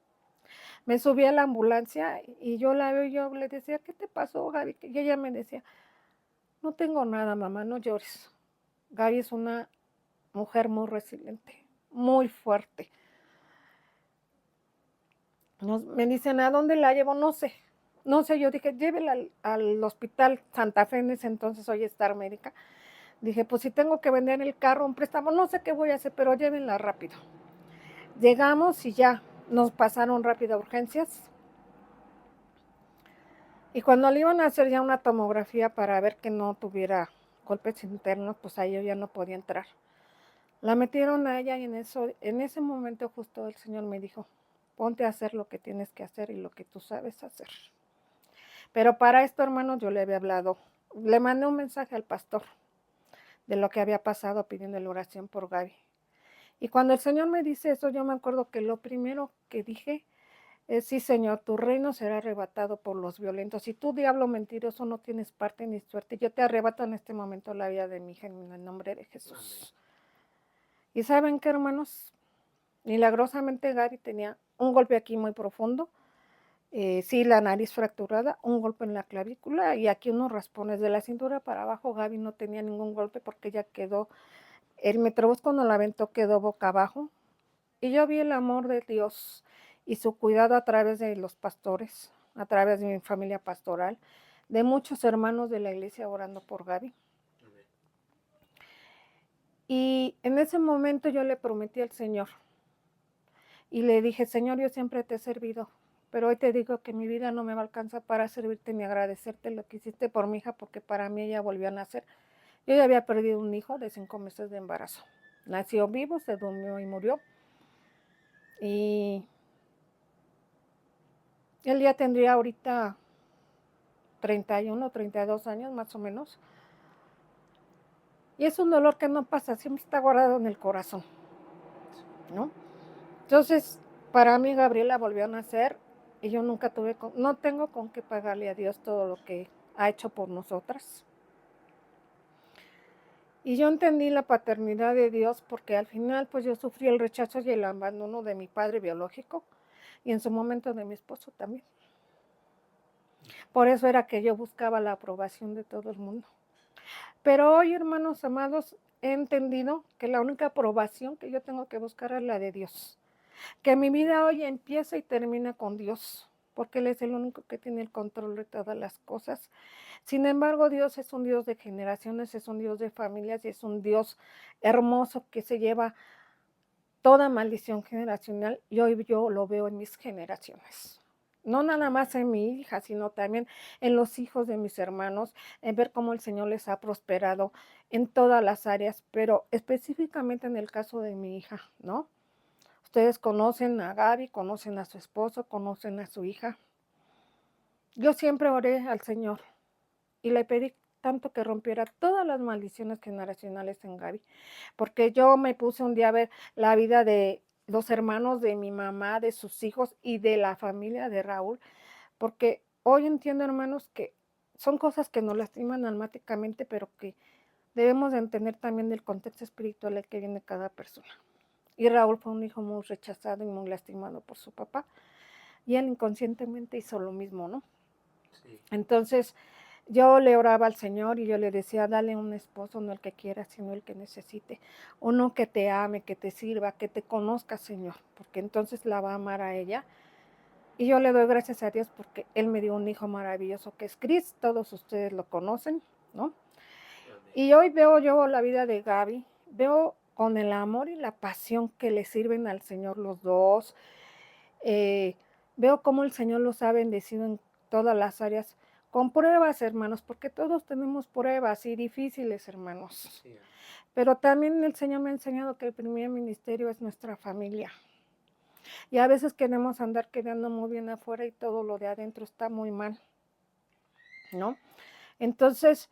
Me subí a la ambulancia y yo la veo y yo le decía, ¿qué te pasó, Gaby? Y ella me decía, no tengo nada, mamá, no llores. Gaby es una mujer muy resiliente, muy fuerte. Me dicen, ¿a dónde la llevo? No sé. No sé, yo dije, llévela al hospital Santa Fe, en ese entonces hoy Star Médica. Dije, pues si tengo que vender el carro, un préstamo, no sé qué voy a hacer, pero llévenla rápido. Llegamos y ya nos pasaron rápido a urgencias. Y cuando le iban a hacer ya una tomografía para ver que no tuviera golpes internos, pues ahí yo ya no podía entrar. La metieron a ella y en ese momento justo el Señor me dijo, ponte a hacer lo que tienes que hacer y lo que tú sabes hacer. Pero para esto, hermanos, yo le había hablado, le mandé un mensaje al pastor de lo que había pasado pidiéndole oración por Gaby. Y cuando el Señor me dice eso, yo me acuerdo que lo primero que dije es, sí, Señor, tu reino será arrebatado por los violentos. Y tú, diablo mentiroso, no tienes parte ni suerte. Yo te arrebato en este momento la vida de mi hija en el nombre de Jesús. Amén. ¿Y saben qué, hermanos? Milagrosamente Gaby tenía un golpe aquí muy profundo. Sí, la nariz fracturada, un golpe en la clavícula y aquí unos raspones de la cintura para abajo. Gaby no tenía ningún golpe porque ella quedó, el Metrobús cuando la aventó quedó boca abajo. Y yo vi el amor de Dios y su cuidado a través de los pastores, a través de mi familia pastoral, de muchos hermanos de la iglesia orando por Gaby. Y en ese momento yo le prometí al Señor y le dije, Señor, yo siempre te he servido, pero hoy te digo que mi vida no me va a alcanzar para servirte ni agradecerte lo que hiciste por mi hija, porque para mí ella volvió a nacer. Yo ya había perdido un hijo de 5 meses de embarazo. Nació vivo, se durmió y murió. Y él ya tendría ahorita 31, 32 años más o menos. Y es un dolor que no pasa, siempre está guardado en el corazón, ¿no? Entonces, para mí Gabriela volvió a nacer y yo nunca no tengo con qué pagarle a Dios todo lo que ha hecho por nosotras. Y yo entendí la paternidad de Dios porque al final pues yo sufrí el rechazo y el abandono de mi padre biológico y en su momento de mi esposo también. Por eso era que yo buscaba la aprobación de todo el mundo. Pero hoy, hermanos amados, he entendido que la única aprobación que yo tengo que buscar es la de Dios. Que mi vida hoy empieza y termina con Dios, porque Él es el único que tiene el control de todas las cosas. Sin embargo, Dios es un Dios de generaciones, es un Dios de familias y es un Dios hermoso que se lleva toda maldición generacional y hoy yo lo veo en mis generaciones. No nada más en mi hija, sino también en los hijos de mis hermanos, en ver cómo el Señor les ha prosperado en todas las áreas, pero específicamente en el caso de mi hija, ¿no? Ustedes conocen a Gaby, conocen a su esposo, conocen a su hija. Yo siempre oré al Señor y le pedí tanto que rompiera todas las maldiciones generacionales en Gaby, porque yo me puse un día a ver la vida de los hermanos de mi mamá, de sus hijos y de la familia de Raúl, porque hoy entiendo, hermanos, que son cosas que nos lastiman almáticamente, pero que debemos de entender también el contexto espiritual al que viene cada persona. Y Raúl fue un hijo muy rechazado y muy lastimado por su papá, y él inconscientemente hizo lo mismo, ¿no? Sí. Entonces, yo le oraba al Señor y yo le decía, dale un esposo, no el que quiera, sino el que necesite. Uno que te ame, que te sirva, que te conozca, Señor, porque entonces la va a amar a ella. Y yo le doy gracias a Dios porque Él me dio un hijo maravilloso que es Cris, todos ustedes lo conocen, ¿no? Y hoy veo yo la vida de Gaby, veo con el amor y la pasión que le sirven al Señor los dos. Veo cómo el Señor los ha bendecido en todas las áreas, con pruebas, hermanos, porque todos tenemos pruebas y difíciles, hermanos. Sí. Pero también el Señor me ha enseñado que el primer ministerio es nuestra familia. Y a veces queremos andar quedando muy bien afuera y todo lo de adentro está muy mal, ¿no? Entonces,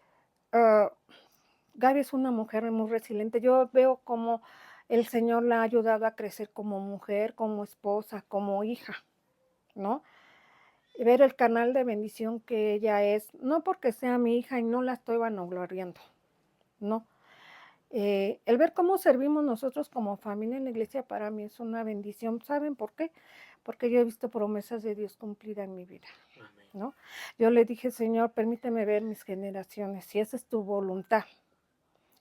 Gaby es una mujer muy resiliente. Yo veo cómo el Señor la ha ayudado a crecer como mujer, como esposa, como hija, ¿no? Ver el canal de bendición que ella es, no porque sea mi hija y no la estoy vanagloriando, no. El ver cómo servimos nosotros como familia en la iglesia para mí es una bendición. ¿Saben por qué? Porque yo he visto promesas de Dios cumplidas en mi vida, ¿no? Yo le dije, Señor, permíteme ver mis generaciones, si esa es tu voluntad.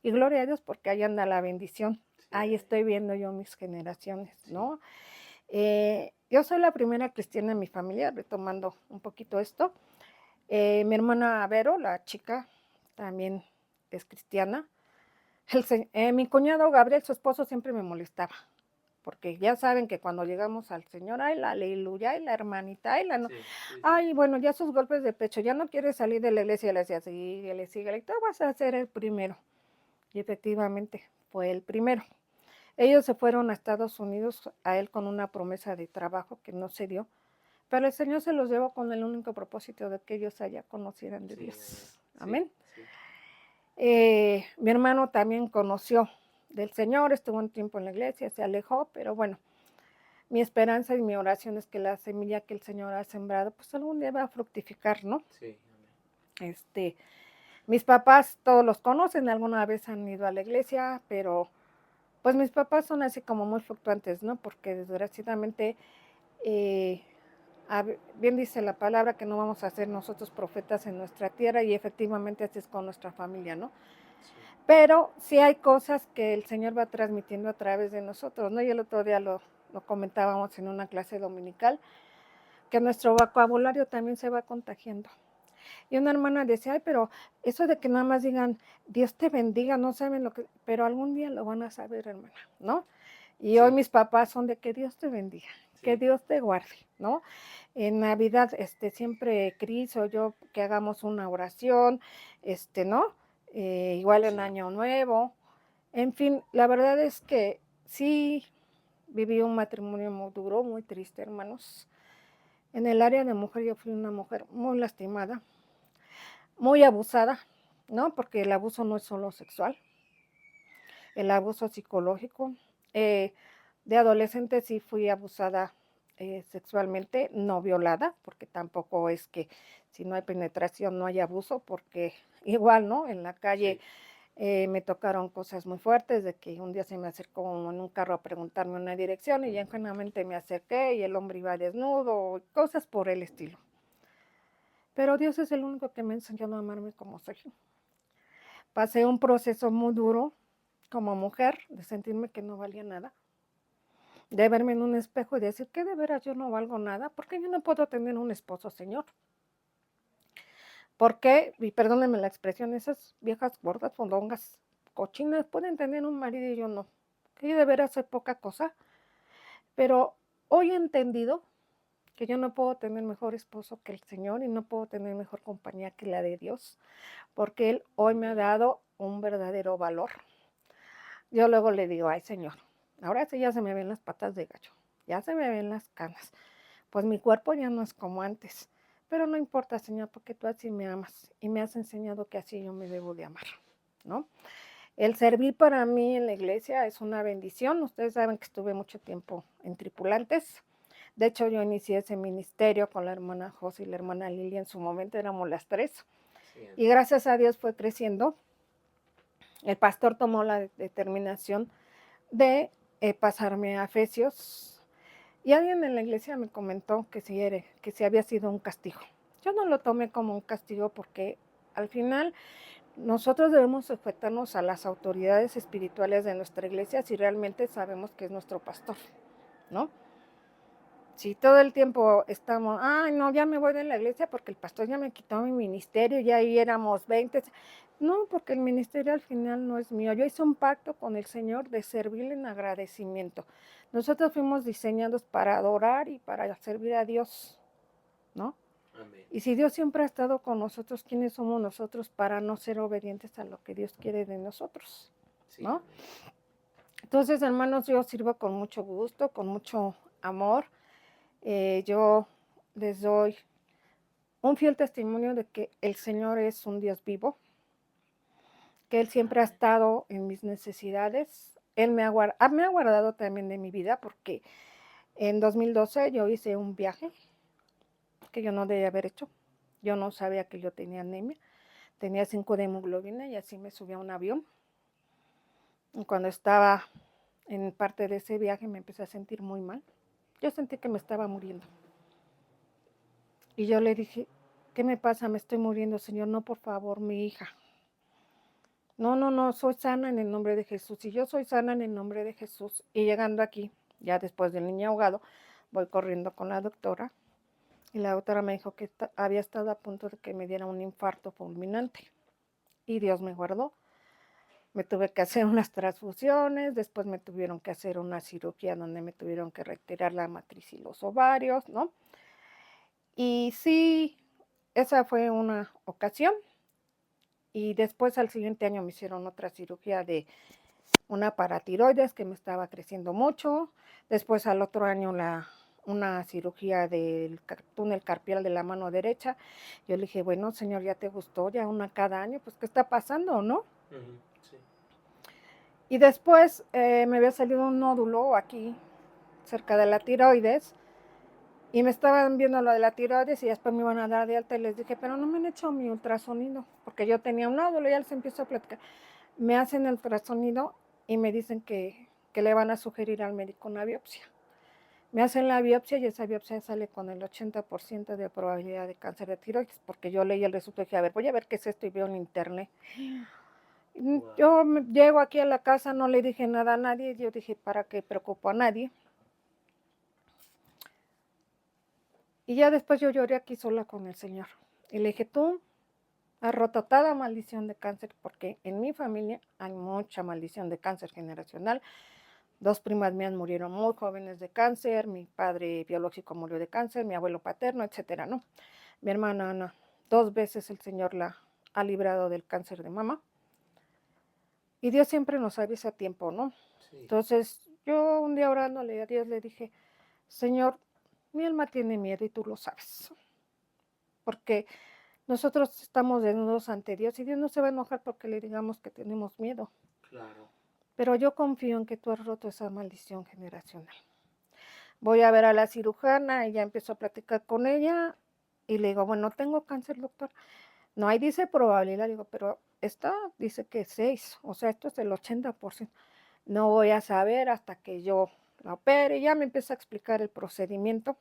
Y gloria a Dios porque ahí anda la bendición. Sí. Ahí estoy viendo yo mis generaciones, ¿no? Yo soy la primera cristiana en mi familia, retomando un poquito esto. Mi hermana Vero, la chica, también es cristiana. Mi cuñado Gabriel, su esposo, siempre me molestaba, porque ya saben que cuando llegamos al Señor, ay, la aleluya, ay, la hermanita, ay, la no. Sí, sí, sí. Ay, bueno, ya sus golpes de pecho, ya no quiere salir de la iglesia, le decía, síguele, síguele, y tú vas a ser el primero. Y efectivamente, fue el primero. Ellos se fueron a Estados Unidos, a él con una promesa de trabajo que no se dio, pero el Señor se los llevó con el único propósito de que ellos allá conocieran de Dios. Amén. Sí, sí. Mi hermano también conoció del Señor, estuvo un tiempo en la iglesia, se alejó, pero bueno, mi esperanza y mi oración es que la semilla que el Señor ha sembrado, pues algún día va a fructificar, ¿no? Sí, amén. Mis papás todos los conocen, alguna vez han ido a la iglesia, pero pues mis papás son así como muy fluctuantes, ¿no? Porque desgraciadamente, bien dice la palabra que no vamos a ser nosotros profetas en nuestra tierra y efectivamente así es con nuestra familia, ¿no? Sí. Pero sí hay cosas que el Señor va transmitiendo a través de nosotros, ¿no? Y el otro día lo comentábamos en una clase dominical, que nuestro vocabulario también se va contagiando. Y una hermana decía, ay, pero eso de que nada más digan, Dios te bendiga, no saben lo que, pero algún día lo van a saber, hermana, ¿no? Y sí. Hoy mis papás son de que Dios te bendiga, sí. Que Dios te guarde, ¿no? En Navidad, siempre Cris o yo que hagamos una oración, ¿no? Igual sí. En Año Nuevo. En fin, la verdad es que sí viví un matrimonio muy duro, muy triste, hermanos. En el área de mujer yo fui una mujer muy lastimada, muy abusada, ¿no? Porque el abuso no es solo sexual, el abuso psicológico. De adolescente sí fui abusada sexualmente, no violada, porque tampoco es que si no hay penetración no hay abuso, porque igual, ¿no? En la calle me tocaron cosas muy fuertes, de que un día se me acercó en un carro a preguntarme una dirección y ya ingenuamente me acerqué y el hombre iba desnudo, cosas por el estilo. Pero Dios es el único que me enseñó a amarme como soy. Pasé un proceso muy duro como mujer, de sentirme que no valía nada, de verme en un espejo y decir que de veras yo no valgo nada, porque yo no puedo tener un esposo, Señor. Porque, y perdónenme la expresión, esas viejas gordas, fondongas, cochinas, pueden tener un marido y yo no. Que yo de veras soy poca cosa. Pero hoy he entendido que yo no puedo tener mejor esposo que el Señor y no puedo tener mejor compañía que la de Dios, porque Él hoy me ha dado un verdadero valor. Yo luego le digo, ay Señor, ahora sí ya se me ven las patas de gallo, ya se me ven las canas, pues mi cuerpo ya no es como antes, pero no importa Señor, porque tú así me amas y me has enseñado que así yo me debo de amar, ¿no? El servir para mí en la iglesia es una bendición. Ustedes saben que estuve mucho tiempo en tripulantes. De hecho, yo inicié ese ministerio con la hermana José y la hermana Lili. En su momento éramos las tres. Sí. Y gracias a Dios fue creciendo. El pastor tomó la determinación de pasarme a Efesios. Y alguien en la iglesia me comentó que si había sido un castigo. Yo no lo tomé como un castigo porque al final nosotros debemos sujetarnos a las autoridades espirituales de nuestra iglesia si realmente sabemos que es nuestro pastor, ¿no? Si todo el tiempo estamos, ay, no, ya me voy de la iglesia porque el pastor ya me quitó mi ministerio, ya ahí éramos 20. No, porque el ministerio al final no es mío. Yo hice un pacto con el Señor de servirle en agradecimiento. Nosotros fuimos diseñados para adorar y para servir a Dios, ¿no? Amén. Y si Dios siempre ha estado con nosotros, ¿quiénes somos nosotros para no ser obedientes a lo que Dios quiere de nosotros? ¿No? Sí. Entonces, hermanos, yo sirvo con mucho gusto, con mucho amor. Yo les doy un fiel testimonio de que el Señor es un Dios vivo, que Él siempre ha estado en mis necesidades. Él me ha guardado también de mi vida, porque en 2012 yo hice un viaje que yo no debía haber hecho. Yo no sabía que yo tenía anemia. Tenía 5 de hemoglobina y así me subí a un avión. Y cuando estaba en parte de ese viaje me empecé a sentir muy mal. Yo sentí que me estaba muriendo. Y yo le dije, ¿qué me pasa? Me estoy muriendo, Señor. No, por favor, mi hija. No, soy sana en el nombre de Jesús. Y yo soy sana en el nombre de Jesús. Y llegando aquí, ya después del niño ahogado, voy corriendo con la doctora. Y la doctora me dijo que había estado a punto de que me diera un infarto fulminante. Y Dios me guardó. Me tuve que hacer unas transfusiones, después me tuvieron que hacer una cirugía donde me tuvieron que retirar la matriz y los ovarios, ¿no? Y sí, esa fue una ocasión. Y después al siguiente año me hicieron otra cirugía de una paratiroides que me estaba creciendo mucho. Después al otro año una cirugía del túnel carpial de la mano derecha. Yo le dije, bueno, Señor, ya te gustó, ya una cada año, pues ¿qué está pasando, no? Sí. Y después me había salido un nódulo aquí, cerca de la tiroides, y me estaban viendo lo de la tiroides y después me iban a dar de alta y les dije, pero no me han hecho mi ultrasonido, porque yo tenía un nódulo y ya les empiezo a platicar. Me hacen el ultrasonido y me dicen que le van a sugerir al médico una biopsia. Me hacen la biopsia y esa biopsia sale con el 80% de probabilidad de cáncer de tiroides, porque yo leí el resultado y dije, a ver, voy a ver qué es esto y veo en internet. Wow. Yo llego aquí a la casa, no le dije nada a nadie, yo dije, ¿para qué preocupo a nadie? Y ya después yo lloré aquí sola con el Señor. Y le dije, tú has roto toda maldición de cáncer, porque en mi familia hay mucha maldición de cáncer generacional. 2 primas mías murieron muy jóvenes de cáncer, mi padre biológico murió de cáncer, mi abuelo paterno, etcétera, ¿no? Mi hermana Ana, 2 veces el Señor la ha librado del cáncer de mama. Y Dios siempre nos avisa a tiempo, ¿no? Sí. Entonces, yo un día orándole a Dios le dije, Señor, mi alma tiene miedo y tú lo sabes. Porque nosotros estamos desnudos ante Dios y Dios no se va a enojar porque le digamos que tenemos miedo. Claro. Pero yo confío en que tú has roto esa maldición generacional. Voy a ver a la cirujana y ya empiezo a platicar con ella y le digo, bueno, tengo cáncer, doctor. No, ahí dice probabilidad, digo, pero esta dice que 6, o sea, esto es el 80%. No voy a saber hasta que yo la opere. Ya me empieza a explicar el procedimiento.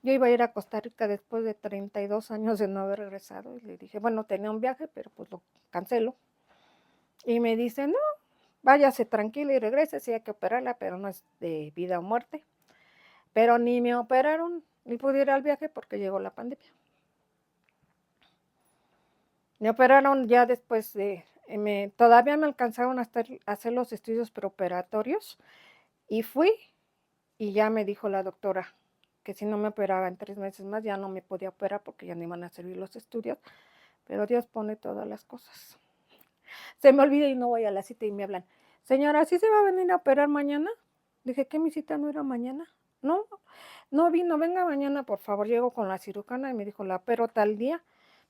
Yo iba a ir a Costa Rica después de 32 años de no haber regresado y le dije, bueno, tenía un viaje, pero pues lo cancelo. Y me dice, no, váyase tranquila y regrese, sí hay que operarla, pero no es de vida o muerte. Pero ni me operaron, ni pude ir al viaje porque llegó la pandemia. Me operaron ya después de, todavía me alcanzaron a hacer los estudios preoperatorios y fui y ya me dijo la doctora que si no me operaba en 3 meses más ya no me podía operar porque ya no iban a servir los estudios, pero Dios pone todas las cosas. Se me olvida y no voy a la cita y me hablan, señora, ¿sí se va a venir a operar mañana? Dije, ¿qué mi cita no era mañana? No, no vino, venga mañana, por favor. Llego con la cirujana y me dijo, la opero tal día.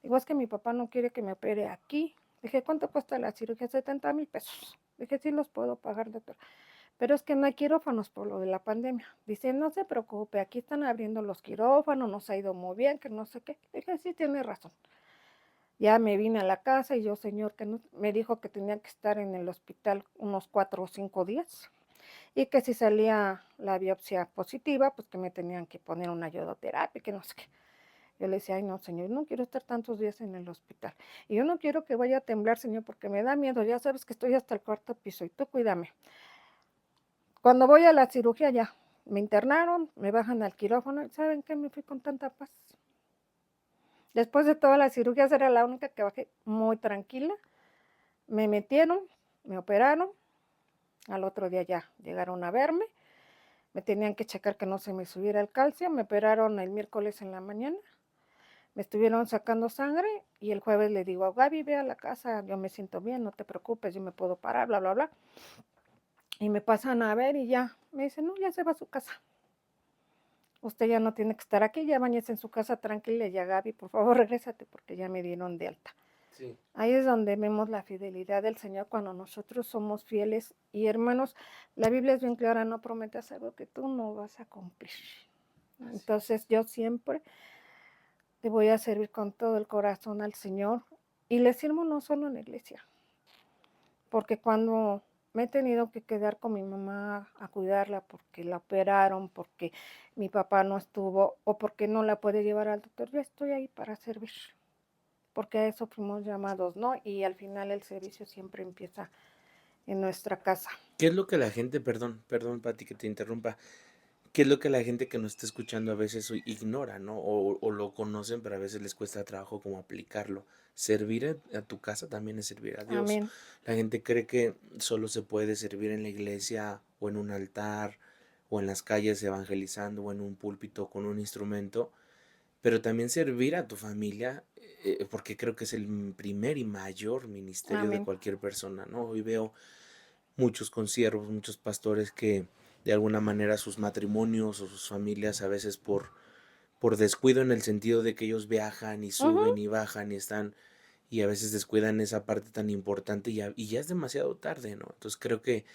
Digo, es que mi papá no quiere que me opere aquí. Dije, ¿cuánto cuesta la cirugía? 70,000 pesos. Dije, sí los puedo pagar, doctor. Pero es que no hay quirófanos por lo de la pandemia. Dice, no se preocupe, aquí están abriendo los quirófanos, nos ha ido muy bien, que no sé qué. Dije, sí, tiene razón. Ya me vine a la casa y yo, señor, que no, me dijo que tenía que estar en el hospital unos 4 o 5 días y que si salía la biopsia positiva, pues que me tenían que poner una yodoterapia, que no sé qué. Yo le decía, ay no, señor, no quiero estar tantos días en el hospital. Y yo no quiero que vaya a temblar, señor, porque me da miedo. Ya sabes que estoy hasta el 4.º y tú cuídame. Cuando voy a la cirugía ya, me internaron, me bajan al quirófano y ¿saben qué? Me fui con tanta paz. Después de todas las cirugías era la única que bajé muy tranquila. Me metieron, me operaron. Al otro día ya llegaron a verme. Me tenían que checar que no se me subiera el calcio. Me operaron el miércoles en la mañana. Me estuvieron sacando sangre y el jueves le digo, Gaby, ve a la casa, yo me siento bien, no te preocupes, yo me puedo parar, bla, bla, bla. Y me pasan a ver y ya, me dicen, no, ya se va a su casa. Usted ya no tiene que estar aquí, ya bañese en su casa tranquila, ya Gaby, por favor, regrésate porque ya me dieron de alta. Sí. Ahí es donde vemos la fidelidad del Señor cuando nosotros somos fieles. Y hermanos, la Biblia es bien clara, no prometas algo que tú no vas a cumplir. Entonces yo siempre te voy a servir con todo el corazón al Señor y le sirvo no solo en la iglesia, porque cuando me he tenido que quedar con mi mamá a cuidarla porque la operaron, porque mi papá no estuvo o porque no la puede llevar al doctor, yo estoy ahí para servir, porque a eso fuimos llamados, ¿no? Y al final el servicio siempre empieza en nuestra casa. ¿Qué es lo que la gente, perdón, Pati, que te interrumpa, qué es lo que la gente que nos está escuchando a veces ignora, ¿no? O lo conocen, pero a veces les cuesta trabajo como aplicarlo? Servir a tu casa también es servir a Dios. Amén. La gente cree que solo se puede servir en la iglesia o en un altar o en las calles evangelizando o en un púlpito con un instrumento, pero también servir a tu familia, porque creo que es el primer y mayor ministerio de Amén. cualquier persona, ¿no? Hoy veo muchos consiervos, muchos pastores que de alguna manera sus matrimonios o sus familias a veces por descuido en el sentido de que ellos viajan y suben y bajan y están y a veces descuidan esa parte tan importante y ya es demasiado tarde, ¿no? Entonces creo que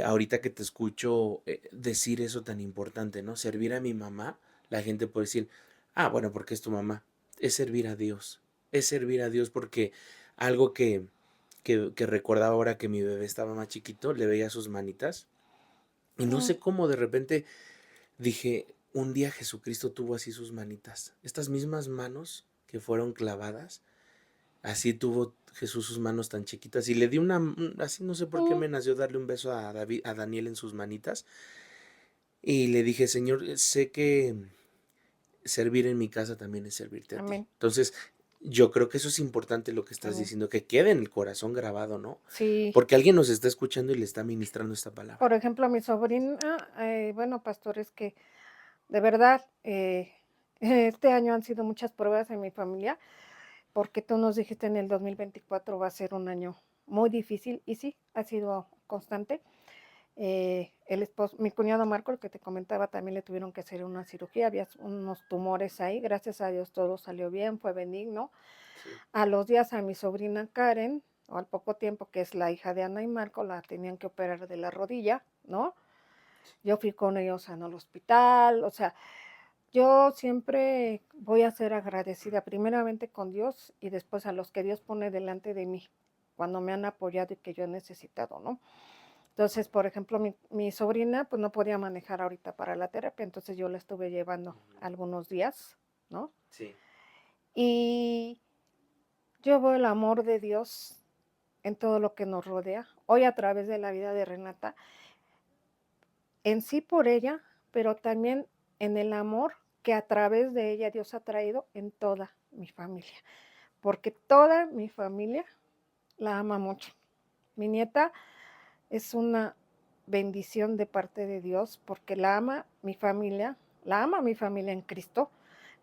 ahorita que te escucho decir eso tan importante, ¿no? Servir a mi mamá, la gente puede decir, ah, bueno, porque es tu mamá. Es servir a Dios porque algo que recordaba ahora que mi bebé estaba más chiquito, le veía sus manitas y no sé cómo de repente dije, un día Jesucristo tuvo así sus manitas, estas mismas manos que fueron clavadas, así tuvo Jesús sus manos tan chiquitas y le di así no sé por qué me nació darle un beso a David, a Daniel en sus manitas y le dije, Señor, sé que servir en mi casa también es servirte a Amén. ti. Entonces, yo creo que eso es importante lo que estás Amén. diciendo, que quede en el corazón grabado, ¿no? Sí. Porque alguien nos está escuchando y le está ministrando esta palabra. Por ejemplo, mi sobrina, bueno, pastor, es que de verdad, este año han sido muchas pruebas en mi familia, porque tú nos dijiste en el 2024 va a ser un año muy difícil, y sí, ha sido constante. El esposo, mi cuñado Marco, el que te comentaba, también le tuvieron que hacer una cirugía, había unos tumores ahí, gracias a Dios todo salió bien, fue benigno. Sí. A los días a mi sobrina Karen, o al poco tiempo, que es la hija de Ana y Marco, la tenían que operar de la rodilla, ¿no? Yo fui con ellos al hospital, o sea, yo siempre voy a ser agradecida primeramente con Dios y después a los que Dios pone delante de mí cuando me han apoyado y que yo he necesitado, ¿no? Entonces, por ejemplo, mi sobrina pues no podía manejar ahorita para la terapia, entonces yo la estuve llevando algunos días, ¿no? Sí. Y yo veo el amor de Dios en todo lo que nos rodea. Hoy a través de la vida de Renata, en sí por ella, pero también en el amor que a través de ella Dios ha traído en toda mi familia, porque toda mi familia la ama mucho. Mi nieta es una bendición de parte de Dios porque la ama mi familia en Cristo,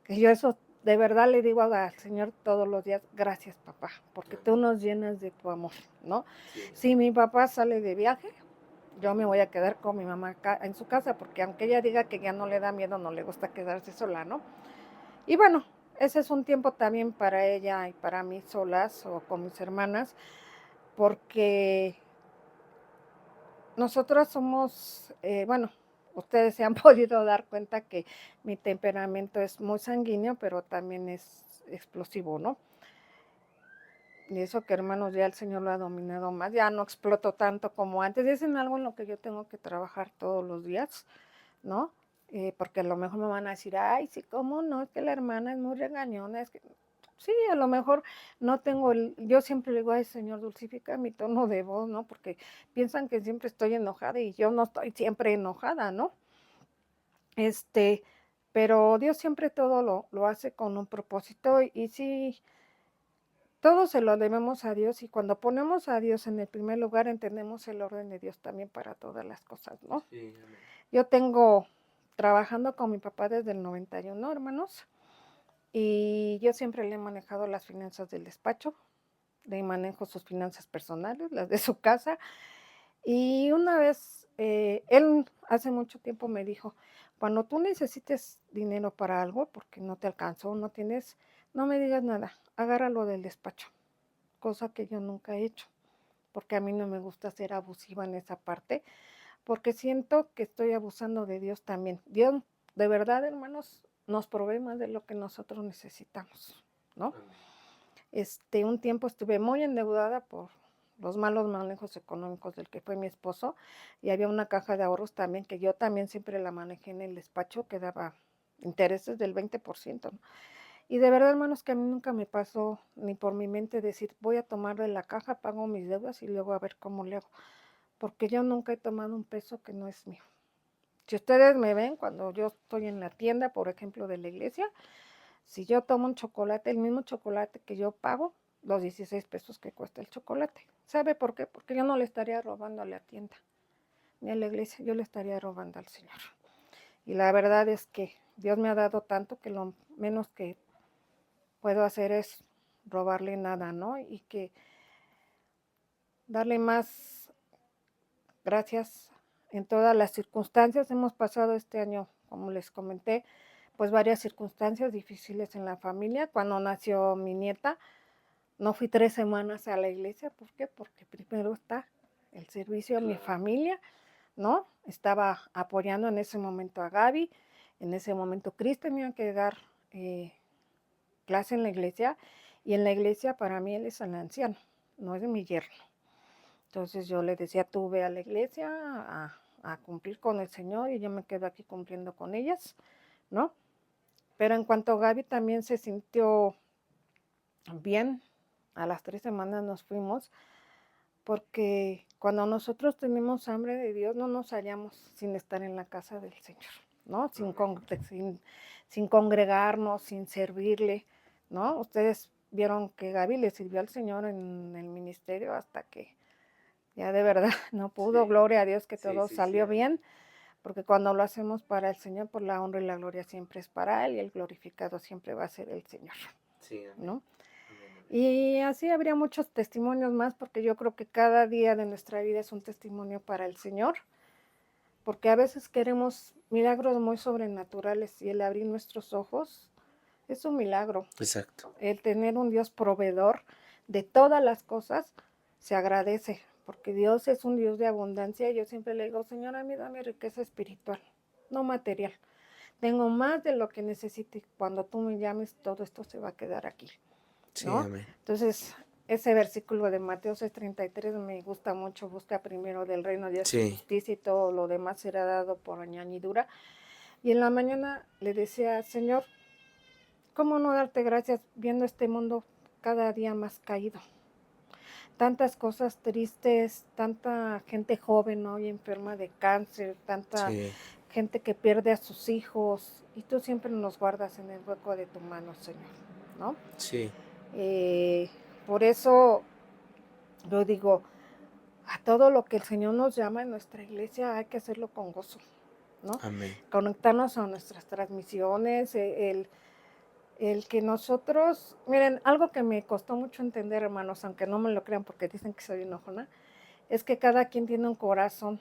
que yo eso de verdad le digo al Señor todos los días, gracias papá, porque tú nos llenas de tu amor, ¿no? Sí. Si mi papá sale de viaje, yo me voy a quedar con mi mamá acá en su casa, porque aunque ella diga que ya no le da miedo, no le gusta quedarse sola, ¿no? Y bueno, ese es un tiempo también para ella y para mí solas o con mis hermanas, porque nosotras somos, bueno, ustedes se han podido dar cuenta que mi temperamento es muy sanguíneo, pero también es explosivo, ¿no? Y eso que, hermanos, ya el Señor lo ha dominado más, ya no exploto tanto como antes. Y es en algo en lo que yo tengo que trabajar todos los días, ¿no? Porque a lo mejor me van a decir, ay, sí, ¿cómo no? Es que la hermana es muy regañona, es que sí, a lo mejor no tengo yo siempre le digo, ay, Señor, dulcifica mi tono de voz, ¿no? Porque piensan que siempre estoy enojada y yo no estoy siempre enojada, ¿no? Pero Dios siempre todo lo hace con un propósito y sí, todo se lo debemos a Dios y cuando ponemos a Dios en el primer lugar entendemos el orden de Dios también para todas las cosas, ¿no? Sí, amén. Yo tengo trabajando con mi papá desde el 91, hermanos, y yo siempre le he manejado las finanzas del despacho, le manejo sus finanzas personales, las de su casa, y una vez, él hace mucho tiempo me dijo, cuando tú necesites dinero para algo, porque no te alcanzó, no tienes, no me digas nada, agárralo del despacho, cosa que yo nunca he hecho, porque a mí no me gusta ser abusiva en esa parte, porque siento que estoy abusando de Dios también. Dios, de verdad, hermanos, nos provee más de lo que nosotros necesitamos, ¿no? Un tiempo estuve muy endeudada por los malos manejos económicos del que fue mi esposo y había una caja de ahorros también que yo también siempre la manejé en el despacho que daba intereses del 20%, ¿no? Y de verdad, hermanos, que a mí nunca me pasó ni por mi mente decir, voy a tomar de la caja, pago mis deudas y luego a ver cómo le hago, porque yo nunca he tomado un peso que no es mío. Si ustedes me ven cuando yo estoy en la tienda, por ejemplo, de la iglesia, si yo tomo un chocolate, el mismo chocolate que yo pago, los 16 pesos que cuesta el chocolate. ¿Sabe por qué? Porque yo no le estaría robando a la tienda ni a la iglesia, yo le estaría robando al Señor. Y la verdad es que Dios me ha dado tanto que lo menos que puedo hacer es robarle nada, ¿no? Y que darle más gracias en todas las circunstancias. Hemos pasado este año, como les comenté, pues varias circunstancias difíciles en la familia. Cuando nació mi nieta, no fui 3 semanas a la iglesia. ¿Por qué? Porque primero está el servicio a mi familia, ¿no? Estaba apoyando en ese momento a Gaby. En ese momento Cris tenía que dar clase en la iglesia. Y en la iglesia para mí él es el anciano, no es mi yerno. Entonces yo le decía, tú ve a la iglesia a cumplir con el Señor y yo me quedo aquí cumpliendo con ellas, ¿no? Pero en cuanto Gaby también se sintió bien, a las 3 semanas nos fuimos, porque cuando nosotros tenemos hambre de Dios no nos hallamos sin estar en la casa del Señor, ¿no? Sin congregarnos, sin servirle, ¿no? Ustedes vieron que Gaby le sirvió al Señor en el ministerio hasta que ya de verdad no pudo, Sí. gloria a Dios que Sí, todo sí, sí, salió amén. bien, porque cuando lo hacemos para el Señor, pues la honra y la gloria siempre es para Él y el glorificado siempre va a ser el Señor, Sí, amén. ¿no? Amén, amén. Y así habría muchos testimonios más, porque yo creo que cada día de nuestra vida es un testimonio para el Señor, porque a veces queremos milagros muy sobrenaturales y el abrir nuestros ojos es un milagro. Exacto. El tener un Dios proveedor de todas las cosas se agradece, porque Dios es un Dios de abundancia. Yo siempre le digo, Señor, a mí dame riqueza espiritual, no material. Tengo más de lo que necesite. Cuando tú me llames, todo esto se va a quedar aquí, Sí, ¿no? amén. Entonces, ese versículo de Mateo 6:33 me gusta mucho. Busca primero del reino de Dios su Sí, justicia y todo lo demás será dado por añadidura. Y en la mañana le decía, Señor, ¿cómo no darte gracias viendo este mundo cada día más caído? Tantas cosas tristes, tanta gente joven hoy enferma de cáncer, tanta sí, gente que pierde a sus hijos, y tú siempre nos guardas en el hueco de tu mano, Señor, ¿no? sí, Eh, por eso yo digo, a todo lo que el Señor nos llama en nuestra iglesia hay que hacerlo con gozo, ¿no? amén. Conectarnos a nuestras transmisiones, el que nosotros, miren, algo que me costó mucho entender, hermanos, aunque no me lo crean porque dicen que soy enojona, es que cada quien tiene un corazón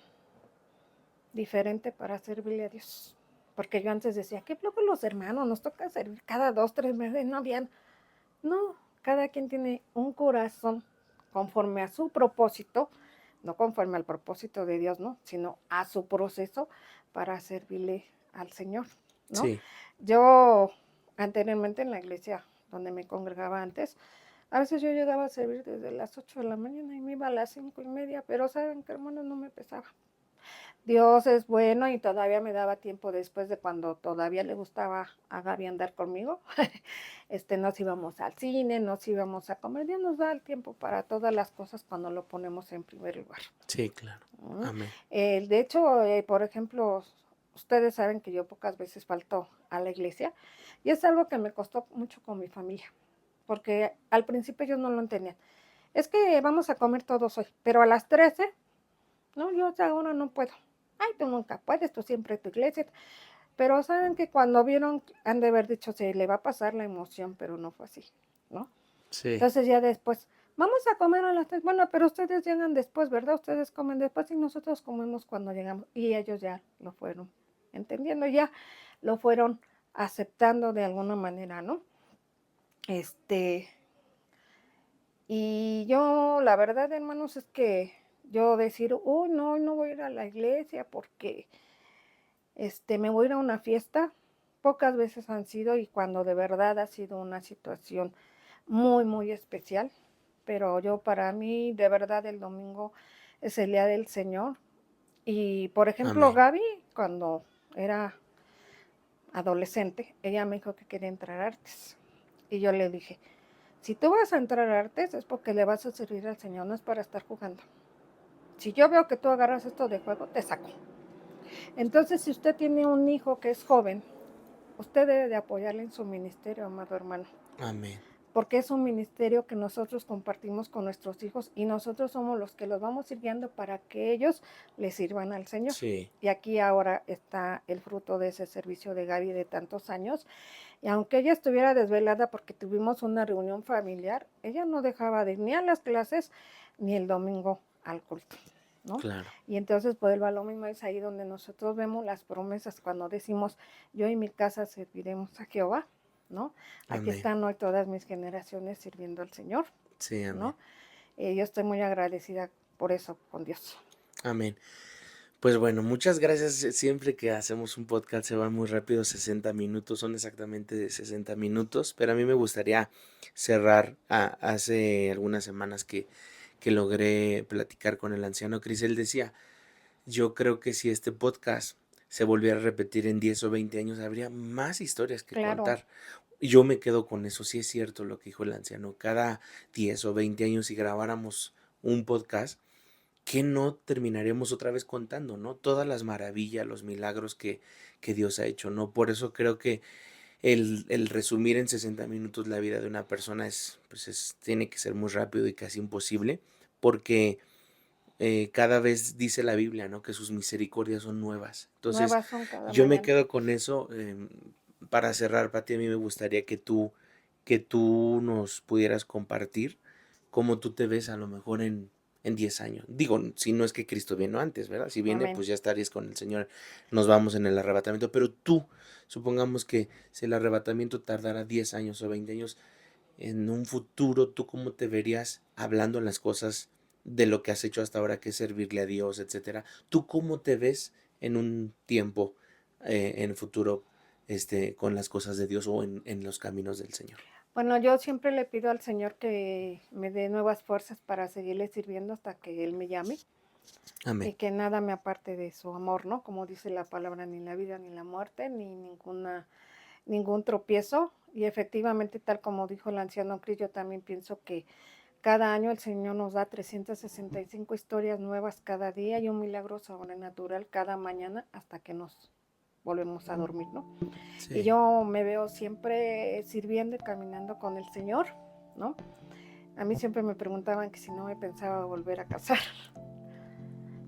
diferente para servirle a Dios. Porque yo antes decía, que luego los hermanos nos toca servir cada 2, 3 meses, no bien. No, cada quien tiene un corazón conforme a su propósito, no conforme al propósito de Dios, no, sino a su proceso para servirle al Señor, ¿no? Sí, Yo anteriormente en la iglesia donde me congregaba antes, a veces yo llegaba a servir desde las 8 de la mañana y me iba a las 5:30, pero saben que, hermanos, no me pesaba. Dios es bueno y todavía me daba tiempo después de cuando todavía le gustaba a Gaby andar conmigo. Nos íbamos al cine, nos íbamos a comer. Dios nos da el tiempo para todas las cosas cuando lo ponemos en primer lugar. sí, claro. ¿Mm? Amén. De hecho, por ejemplo, ustedes saben que yo pocas veces falto a la iglesia y es algo que me costó mucho con mi familia, porque al principio ellos no lo entendían. Es que vamos a comer todos hoy, pero a las 13, no, yo ahora no puedo. Ay, tú nunca puedes, tú siempre tu iglesia. Pero saben que cuando vieron, han de haber dicho, se le va a pasar la emoción, pero no fue así, ¿no? Sí, Entonces ya después, vamos a comer a las 3. Bueno, pero ustedes llegan después, ¿verdad? Ustedes comen después y nosotros comemos cuando llegamos. Y ellos ya lo fueron entendiendo, ya lo fueron aceptando de alguna manera, ¿no? Este, y yo, la verdad, hermanos, es que yo decir, oh, no, no voy a ir a la iglesia porque me voy a ir a una fiesta, pocas veces han sido y cuando de verdad ha sido una situación muy, muy especial, pero yo para mí de verdad el domingo es el día del Señor. Y por ejemplo, amén. Gaby, cuando era adolescente, ella me dijo que quería entrar a artes. Y yo le dije, si tú vas a entrar a artes es porque le vas a servir al Señor, no es para estar jugando. Si yo veo que tú agarras esto de juego, te saco. Entonces, si usted tiene un hijo que es joven, usted debe de apoyarle en su ministerio, amado hermano, Amén. porque es un ministerio que nosotros compartimos con nuestros hijos y nosotros somos los que los vamos a ir guiando para que ellos le sirvan al Señor. Sí, Y aquí ahora está el fruto de ese servicio de Gaby de tantos años. Y aunque ella estuviera desvelada porque tuvimos una reunión familiar, ella no dejaba de ir ni a las clases ni el domingo al culto, ¿no? claro. Y entonces vuelvo a lo mismo, es ahí donde nosotros vemos las promesas cuando decimos, yo y mi casa serviremos a Jehová, ¿no? Aquí Amén. están hoy todas mis generaciones sirviendo al Señor, Sí, amén. ¿no? Yo estoy muy agradecida por eso con Dios. Amén. Pues bueno, muchas gracias. Siempre que hacemos un podcast se van muy rápido, 60 minutos, son exactamente 60 minutos, pero a mí me gustaría cerrar. Hace algunas semanas que logré platicar con el anciano Cris. Él decía, yo creo que si este podcast se volviera a repetir en 10 o 20 años, habría más historias que Claro, contar. Y yo me quedo con eso, sí es cierto lo que dijo el anciano, cada 10 o 20 años si grabáramos un podcast, que no terminaremos otra vez contando, ¿no? Todas las maravillas, los milagros que Dios ha hecho, ¿no? Por eso creo que el resumir en 60 minutos la vida de una persona tiene que ser muy rápido y casi imposible, porque cada vez dice la Biblia, ¿no? Que sus misericordias son nuevas. Entonces, nuevas son cada yo me mañana. quedo con eso. Para cerrar, Pati, a mí me gustaría que tú nos pudieras compartir cómo tú te ves a lo mejor en 10 años. Digo, si no es que Cristo vino antes, ¿verdad? Si viene, Amén. pues ya estarías con el Señor, nos vamos en el arrebatamiento. Pero tú, supongamos que si el arrebatamiento tardara 10 años o 20 años, en un futuro, ¿tú cómo te verías hablando las cosas de lo que has hecho hasta ahora, que es servirle a Dios, etcétera. ¿Tú cómo te ves en un tiempo, en el futuro, con las cosas de Dios o en los caminos del Señor? Bueno, yo siempre le pido al Señor que me dé nuevas fuerzas para seguirle sirviendo hasta que Él me llame y Amén. que nada me aparte de su amor, ¿no? Como dice la palabra, ni la vida ni la muerte, ni ningún tropiezo. Y efectivamente, tal como dijo el anciano Cris, yo también pienso que cada año el Señor nos da 365 historias nuevas cada día y un milagro sobrenatural cada mañana hasta que nos volvemos a dormir, ¿no? Y Sí. yo me veo siempre sirviendo y caminando con el Señor, ¿no? A mí siempre me preguntaban que si no me pensaba volver a casar.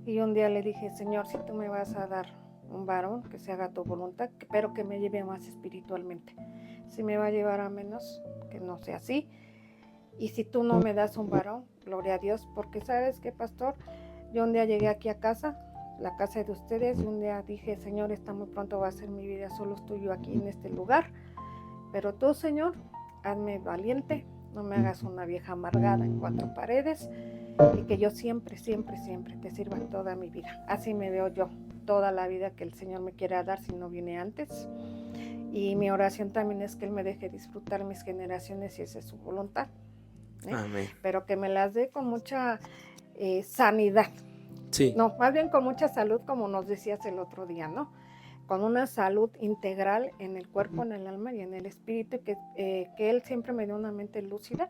Y un día le dije, Señor, si tú me vas a dar un varón, que se haga tu voluntad, pero que me lleve más espiritualmente. Si me va a llevar a menos, que no sea así. Y si tú no me das un varón, gloria a Dios, porque ¿sabes qué, pastor? Yo un día llegué aquí a casa, la casa de ustedes, y un día dije, Señor, esta muy pronto va a ser mi vida, solo estoy yo aquí en este lugar. Pero tú, Señor, hazme valiente, no me hagas una vieja amargada en cuatro paredes, y que yo siempre, siempre, siempre te sirva en toda mi vida. Así me veo yo, toda la vida que el Señor me quiera dar si no viene antes. Y mi oración también es que Él me deje disfrutar mis generaciones si esa es su voluntad. Amén. Pero que me las dé con mucha sanidad. Sí. No, más bien con mucha salud, como nos decías el otro día, ¿no? Con una salud integral en el cuerpo, en el alma y en el espíritu, que Él siempre me dé una mente lúcida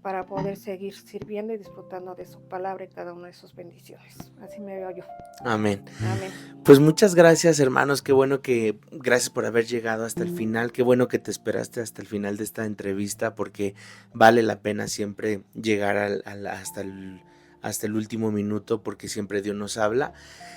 para poder seguir sirviendo y disfrutando de su palabra y cada una de sus bendiciones. Así me veo yo. Amén. Amén. Pues muchas gracias, hermanos. Qué bueno gracias por haber llegado hasta el final. Qué bueno que te esperaste hasta el final de esta entrevista, porque vale la pena siempre llegar hasta el último minuto, porque siempre Dios nos habla.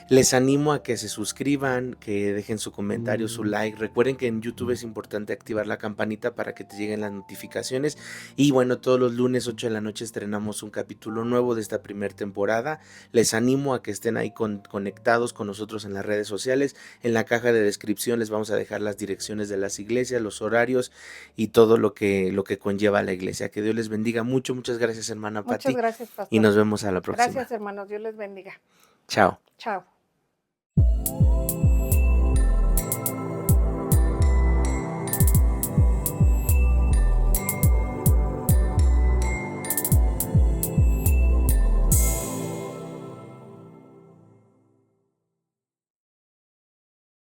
Les animo a que se suscriban, que dejen su comentario, su like. Recuerden que en YouTube es importante activar la campanita para que te lleguen las notificaciones. Y bueno, todos los lunes 8 de la noche estrenamos un capítulo nuevo de esta primera temporada. Les animo a que estén ahí conectados con nosotros en las redes sociales. En la caja de descripción les vamos a dejar las direcciones de las iglesias, los horarios y todo lo que conlleva la iglesia. Que Dios les bendiga mucho. Muchas gracias, hermana Muchas Pati. gracias, pastor. Y nos vemos a la próxima. Gracias, hermanos. Dios les bendiga. Chao. Chao.